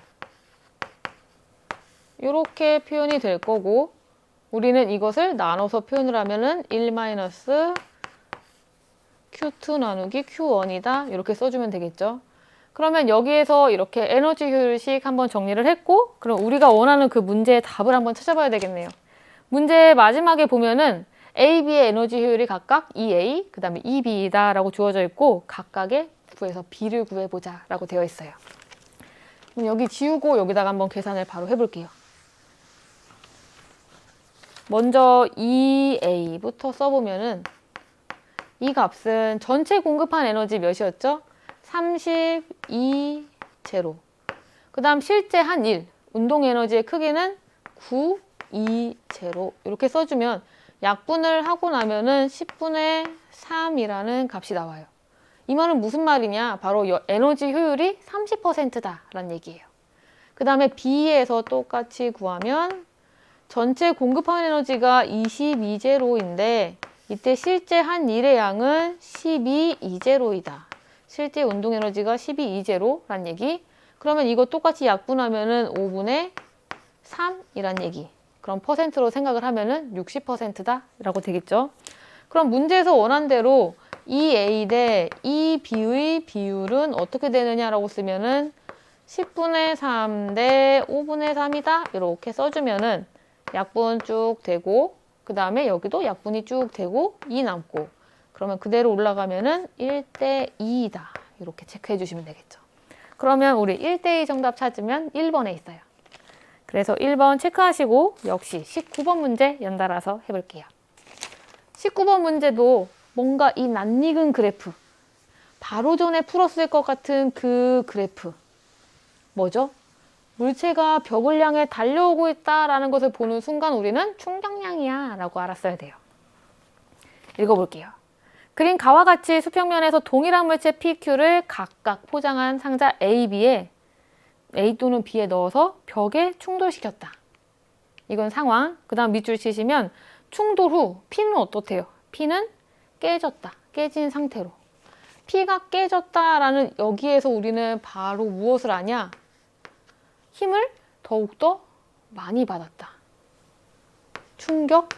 이렇게 표현이 될 거고, 우리는 이것을 나눠서 표현을 하면은 1-Q2 나누기 Q1이다 이렇게 써주면 되겠죠. 그러면 여기에서 이렇게 에너지 효율식 한번 정리를 했고, 그럼 우리가 원하는 그 문제의 답을 한번 찾아봐야 되겠네요. 문제 마지막에 보면은 A, B의 에너지 효율이 각각 EA, 그 다음에 EB이다 라고 주어져 있고, 각각의 구해서 B를 구해보자 라고 되어 있어요. 그럼 여기 지우고 여기다가 한번 계산을 바로 해볼게요. 먼저 EA부터 써보면은 이 값은 전체 공급한 에너지 몇이었죠? 32 제로. 그 다음 실제 한 일, 운동 에너지의 크기는 9, 2 제로. 이렇게 써주면 약분을 하고 나면은 10분의 3이라는 값이 나와요. 이 말은 무슨 말이냐? 바로 에너지 효율이 30%다 라는 얘기예요. 그 다음에 B에서 똑같이 구하면 전체 공급한 에너지가 22제로인데 이때 실제 한 일의 양은 12E0이다. 실제 운동 에너지가 12E0라는 얘기. 그러면 이거 똑같이 약분하면은 5분의 3이란 얘기. 그럼 퍼센트로 생각을 하면은 60%다 라고 되겠죠. 그럼 문제에서 원한 대로 EA 대 EB의 비율은 어떻게 되느냐라고 쓰면은 10분의 3 대 5분의 3이다 이렇게 써주면은 약분 쭉 되고, 그 다음에 여기도 약분이 쭉 되고 2 남고, 그러면 그대로 올라가면은 1대 2이다 이렇게 체크해 주시면 되겠죠. 그러면 우리 1대 2 정답 찾으면 1번에 있어요. 그래서 1번 체크하시고 역시 19번 문제 연달아서 해볼게요. 19번 문제도 뭔가 이 낯익은 그래프, 바로 전에 풀었을 것 같은 그 그래프 뭐죠? 물체가 벽을 향해 달려오고 있다라는 것을 보는 순간 우리는 충격량이야 라고 알았어야 돼요. 읽어볼게요. 그린 가와 같이 수평면에서 동일한 물체 PQ를 각각 포장한 상자 A, B에 A 또는 B에 넣어서 벽에 충돌시켰다. 이건 상황. 그 다음 밑줄 치시면 충돌 후 P는 어떻대요? P는 깨졌다. 깨진 상태로. P가 깨졌다라는 여기에서 우리는 바로 무엇을 아냐? 힘을 더욱더 많이 받았다. 충격력이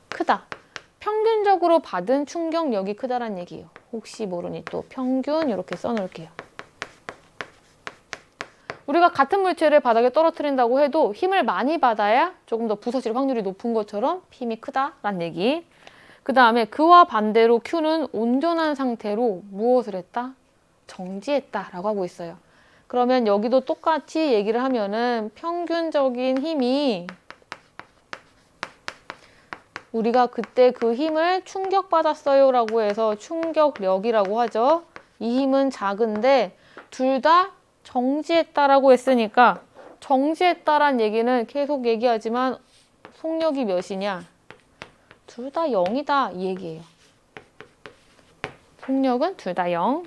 크다. 평균적으로 받은 충격력이 크다란 얘기예요. 혹시 모르니 또 평균 이렇게 써놓을게요. 우리가 같은 물체를 바닥에 떨어뜨린다고 해도 힘을 많이 받아야 조금 더 부서질 확률이 높은 것처럼 힘이 크다란 얘기. 그 다음에 그와 반대로 Q는 온전한 상태로 무엇을 했다? 정지했다 라고 하고 있어요. 그러면 여기도 똑같이 얘기를 하면은 평균적인 힘이 우리가 그때 그 힘을 충격받았어요 라고 해서 충격력이라고 하죠. 이 힘은 작은데 둘 다 정지했다라고 했으니까 정지했다란 얘기는 계속 얘기하지만 속력이 몇이냐? 둘 다 0이다 이 얘기예요. 속력은 둘 다 0.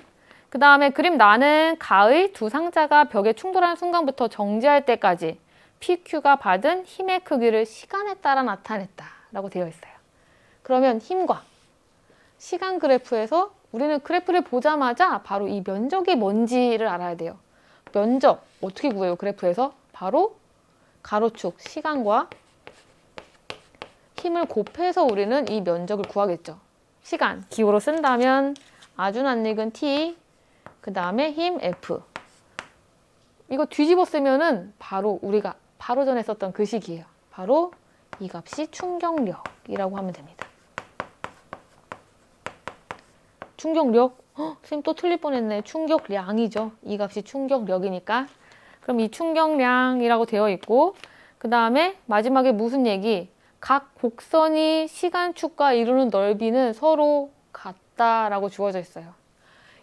그 다음에 그림 나는 가의 두 상자가 벽에 충돌하는 순간부터 정지할 때까지 PQ가 받은 힘의 크기를 시간에 따라 나타냈다 라고 되어 있어요. 그러면 힘과 시간 그래프에서 우리는 그래프를 보자마자 바로 이 면적이 뭔지를 알아야 돼요. 면적 어떻게 구해요? 그래프에서 바로 가로축 시간과 힘을 곱해서 우리는 이 면적을 구하겠죠. 시간 기호로 쓴다면 아주 낯익은 T, 그 다음에 힘 F. 이거 뒤집어 쓰면은 바로 우리가 바로 전에 썼던 그 식이에요. 바로 이 값이 충격력이라고 하면 됩니다. 충격력? 선생님 또 틀릴 뻔했네. 충격량이죠. 이 값이 충격력이니까. 그럼 이 충격량이라고 되어 있고 그 다음에 마지막에 무슨 얘기? 각 곡선이 시간축과 이루는 넓이는 서로 같다라고 주어져 있어요.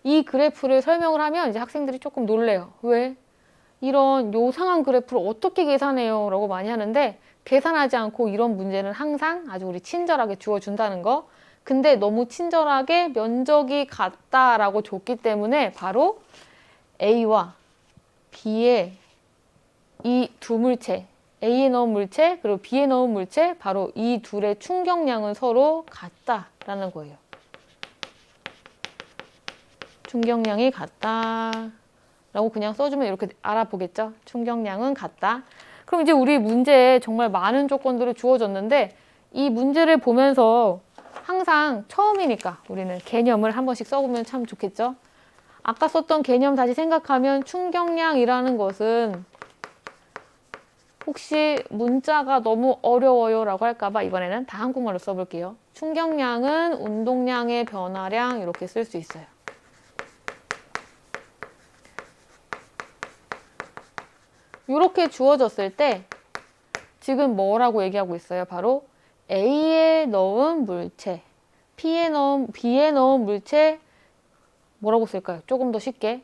이 그래프를 설명을 하면 이제 학생들이 조금 놀래요. 왜? 이런 요상한 그래프를 어떻게 계산해요? 라고 많이 하는데 계산하지 않고 이런 문제는 항상 아주 우리 친절하게 주어준다는 거. 근데 너무 친절하게 면적이 같다라고 줬기 때문에 바로 A와 B의 이 두 물체, A에 넣은 물체 그리고 B에 넣은 물체 바로 이 둘의 충격량은 서로 같다라는 거예요. 충격량이 같다라고 그냥 써주면 이렇게 알아보겠죠. 충격량은 같다. 그럼 이제 우리 문제에 정말 많은 조건들이 주어졌는데 이 문제를 보면서 항상 처음이니까 우리는 개념을 한 번씩 써보면 참 좋겠죠. 아까 썼던 개념 다시 생각하면 충격량이라는 것은 혹시 문자가 너무 어려워요 라고 할까봐 이번에는 다 한국말로 써볼게요. 충격량은 운동량의 변화량 이렇게 쓸 수 있어요. 이렇게 주어졌을 때 지금 뭐라고 얘기하고 있어요? 바로 A에 넣은 물체, B에 넣은 물체 뭐라고 쓸까요? 조금 더 쉽게.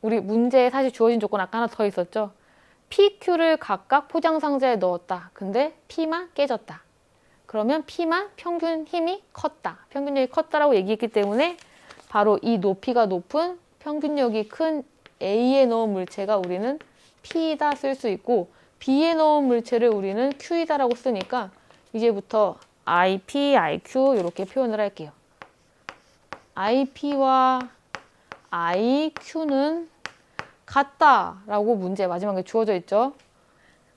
우리 문제에 사실 주어진 조건 아까 하나 더 있었죠? PQ를 각각 포장 상자에 넣었다. 근데 P만 깨졌다. 그러면 P만 평균 힘이 컸다. 평균력이 컸다라고 얘기했기 때문에 바로 이 높이가 높은 평균력이 큰 A에 넣은 물체가 우리는 P이다 쓸 수 있고 B에 넣은 물체를 우리는 Q이다라고 쓰니까 이제부터 IP, IQ 이렇게 표현을 할게요. IP와 IQ는 같다라고 문제 마지막에 주어져 있죠.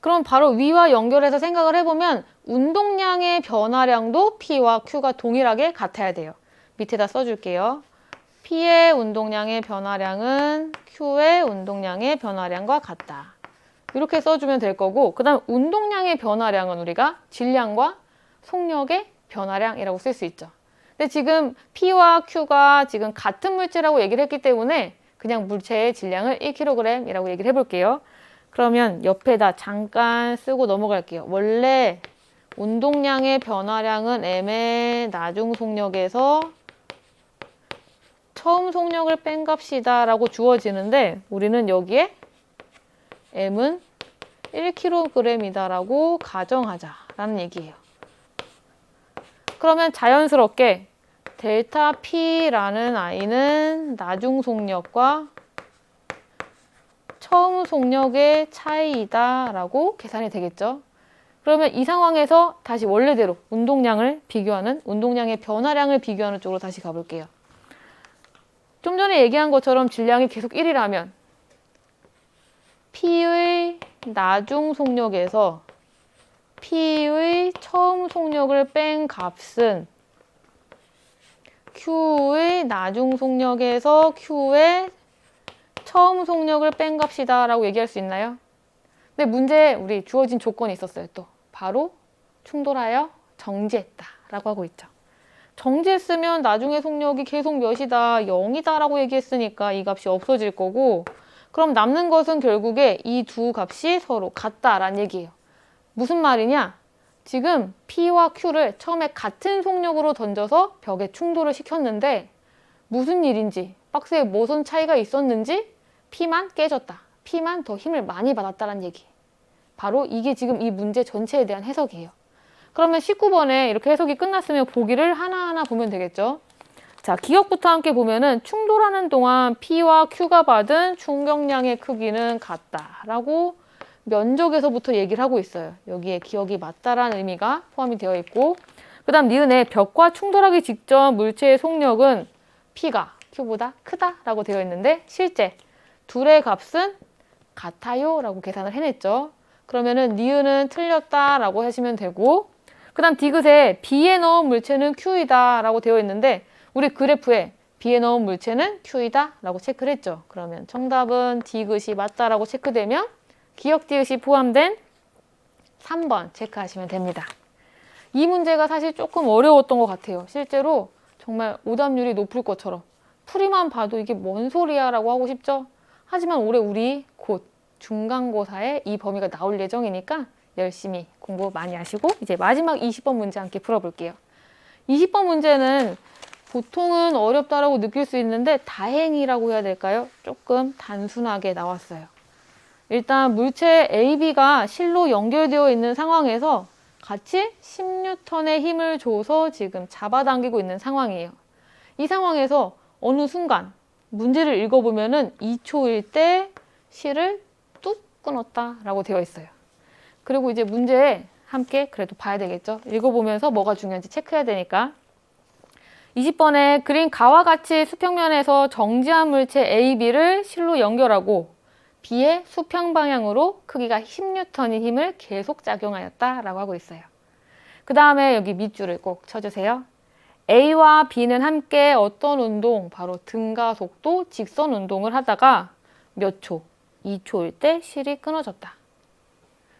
그럼 바로 위와 연결해서 생각을 해보면 운동량의 변화량도 P와 Q가 동일하게 같아야 돼요. 밑에다 써줄게요. P의 운동량의 변화량은 Q의 운동량의 변화량과 같다. 이렇게 써주면 될 거고 그 다음 운동량의 변화량은 우리가 질량과 속력의 변화량이라고 쓸 수 있죠. 근데 지금 P와 Q가 지금 같은 물체라고 얘기를 했기 때문에 그냥 물체의 질량을 1kg이라고 얘기를 해볼게요. 그러면 옆에다 잠깐 쓰고 넘어갈게요. 원래 운동량의 변화량은 M의 나중 속력에서 처음 속력을 뺀 값이다 라고 주어지는데 우리는 여기에 M은 1kg이다 라고 가정하자라는 얘기예요. 그러면 자연스럽게 델타 P라는 I는 나중 속력과 처음 속력의 차이이다 라고 계산이 되겠죠. 그러면 이 상황에서 다시 원래대로 운동량을 비교하는 운동량의 변화량을 비교하는 쪽으로 다시 가볼게요. 좀 전에 얘기한 것처럼 질량이 계속 1이라면 P의 나중 속력에서 P의 처음 속력을 뺀 값은 Q의 나중 속력에서 Q의 처음 속력을 뺀 값이다 라고 얘기할 수 있나요? 근데 문제에 우리 주어진 조건이 있었어요. 또 바로 충돌하여 정지했다 라고 하고 있죠. 정지했으면 나중에 속력이 계속 몇이다, 0이다 라고 얘기했으니까 이 값이 없어질 거고, 그럼 남는 것은 결국에 이 두 값이 서로 같다라는 얘기예요. 무슨 말이냐? 지금 P와 Q를 처음에 같은 속력으로 던져서 벽에 충돌을 시켰는데 무슨 일인지, 박스에 무슨 차이가 있었는지 P만 깨졌다. P만 더 힘을 많이 받았다는 얘기. 바로 이게 지금 이 문제 전체에 대한 해석이에요. 그러면 19번에 이렇게 해석이 끝났으면 보기를 하나하나 보면 되겠죠. 자, 기억부터 함께 보면은 충돌하는 동안 P와 Q가 받은 충격량의 크기는 같다라고 면적에서부터 얘기를 하고 있어요. 여기에 기억이 맞다라는 의미가 포함이 되어 있고, 그 다음 니은에 벽과 충돌하기 직전 물체의 속력은 P가 Q보다 크다라고 되어 있는데 실제 둘의 값은 같아요 라고 계산을 해냈죠. 그러면은 니은은 틀렸다라고 하시면 되고, 그 다음 디귿에 B에 넣은 물체는 Q이다 라고 되어 있는데 우리 그래프에 B에 넣은 물체는 Q이다 라고 체크를 했죠. 그러면 정답은 디귿이 맞다라고 체크되면 기억 디귿이 포함된 3번 체크하시면 됩니다. 이 문제가 사실 조금 어려웠던 것 같아요. 실제로 정말 오답률이 높을 것처럼 풀이만 봐도 이게 뭔 소리야 라고 하고 싶죠. 하지만 올해 우리 곧 중간고사에 이 범위가 나올 예정이니까 열심히 공부 많이 하시고 이제 마지막 20번 문제 함께 풀어볼게요. 20번 문제는 보통은 어렵다라고 느낄 수 있는데 다행이라고 해야 될까요? 조금 단순하게 나왔어요. 일단 물체 AB가 실로 연결되어 있는 상황에서 같이 10N의 힘을 줘서 지금 잡아당기고 있는 상황이에요. 이 상황에서 어느 순간 문제를 읽어보면은 2초일 때 실을 뚝 끊었다라고 되어 있어요. 그리고 이제 문제에 함께 그래도 봐야 되겠죠. 읽어보면서 뭐가 중요한지 체크해야 되니까. 20번에 그린 가와 같이 수평면에서 정지한 물체 AB를 실로 연결하고 B의 수평 방향으로 크기가 10N의 힘을 계속 작용하였다라고 하고 있어요. 그 다음에 여기 밑줄을 꼭 쳐주세요. A와 B는 함께 어떤 운동, 바로 등가속도, 직선 운동을 하다가 몇 초? 2초일 때 실이 끊어졌다.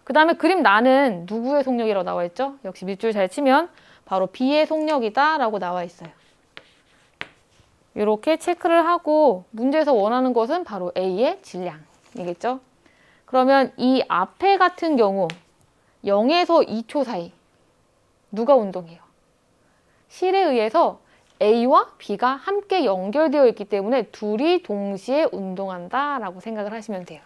그 다음에 그림 나는 누구의 속력이라고 나와 있죠? 역시 밑줄 잘 치면 바로 B의 속력이다 라고 나와 있어요. 이렇게 체크를 하고 문제에서 원하는 것은 바로 A의 질량이겠죠? 그러면 이 앞에 같은 경우 0에서 2초 사이 누가 운동해요? 실에 의해서 A와 B가 함께 연결되어 있기 때문에 둘이 동시에 운동한다 라고 생각을 하시면 돼요.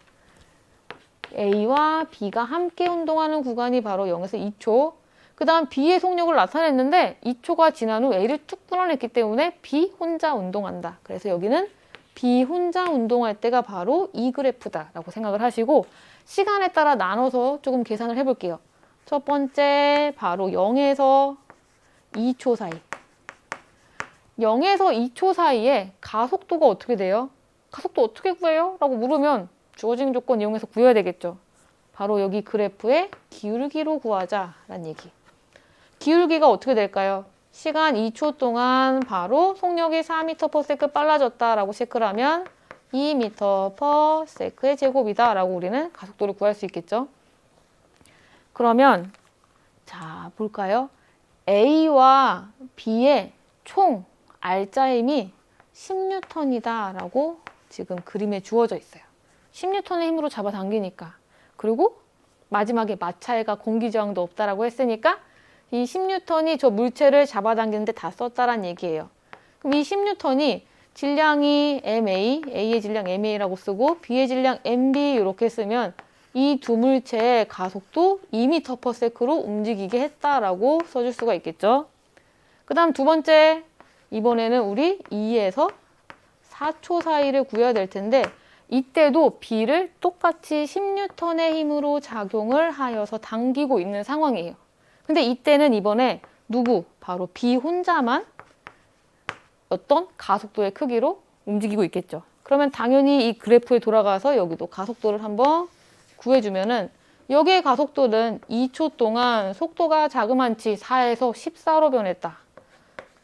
A와 B가 함께 운동하는 구간이 바로 0에서 2초. 그 다음 B의 속력을 나타냈는데 2초가 지난 후 A를 쭉 끊어냈기 때문에 B 혼자 운동한다. 그래서 여기는 B 혼자 운동할 때가 바로 이 그래프다 라고 생각을 하시고 시간에 따라 나눠서 조금 계산을 해볼게요. 첫 번째 바로 0에서 2초 사이. 0에서 2초 사이에 가속도가 어떻게 돼요? 가속도 어떻게 구해요? 라고 물으면 주어진 조건 이용해서 구해야 되겠죠. 바로 여기 그래프의 기울기로 구하자라는 얘기. 기울기가 어떻게 될까요? 시간 2초 동안 바로 속력이 4m/s 빨라졌다라고 체크를 하면 2m/s의 제곱이다 라고 우리는 가속도를 구할 수 있겠죠. 그러면 자 볼까요? A와 B의 총 R자 힘이 10N이다 라고 지금 그림에 주어져 있어요. 10N의 힘으로 잡아당기니까. 그리고 마지막에 마찰과 공기저항도 없다라고 했으니까 이 10N이 저 물체를 잡아당기는데 다 썼다란 얘기예요. 그럼 이 10N이 질량이 MA, A의 질량 MA라고 쓰고 B의 질량 MB 이렇게 쓰면 이 두 물체의 가속도 2m/s로 움직이게 했다라고 써줄 수가 있겠죠. 그 다음 두 번째, 이번에는 우리 2에서 4초 사이를 구해야 될 텐데 이때도 B를 똑같이 10N의 힘으로 작용을 하여서 당기고 있는 상황이에요. 근데 이때는 이번에 누구? 바로 B 혼자만 어떤 가속도의 크기로 움직이고 있겠죠. 그러면 당연히 이 그래프에 돌아가서 여기도 가속도를 한번 구해주면은 여기의 가속도는 2초 동안 속도가 자그만치 4에서 14로 변했다.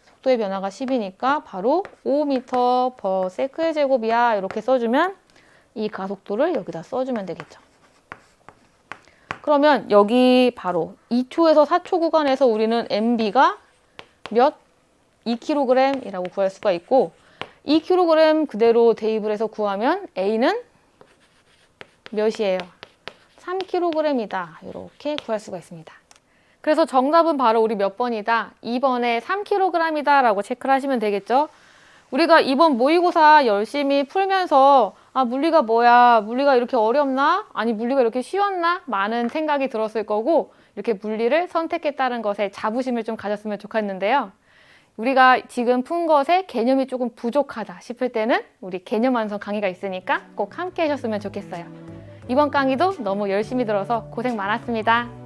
속도의 변화가 10이니까 바로 5m/s의 제곱이야. 이렇게 써주면 이 가속도를 여기다 써주면 되겠죠. 그러면 여기 바로 2초에서 4초 구간에서 우리는 MB가 몇 2kg이라고 구할 수가 있고 2kg 그대로 대입을 해서 구하면 A는 몇이에요? 3kg이다. 이렇게 구할 수가 있습니다. 그래서 정답은 바로 우리 몇 번이다? 2번에 3kg이다 라고 체크를 하시면 되겠죠? 우리가 이번 모의고사 열심히 풀면서 아, 물리가 뭐야? 물리가 이렇게 어렵나? 아니, 물리가 이렇게 쉬웠나? 많은 생각이 들었을 거고 이렇게 물리를 선택했다는 것에 자부심을 좀 가졌으면 좋겠는데요. 우리가 지금 푼 것에 개념이 조금 부족하다 싶을 때는 우리 개념 완성 강의가 있으니까 꼭 함께 하셨으면 좋겠어요. 이번 강의도 너무 열심히 들어서 고생 많았습니다.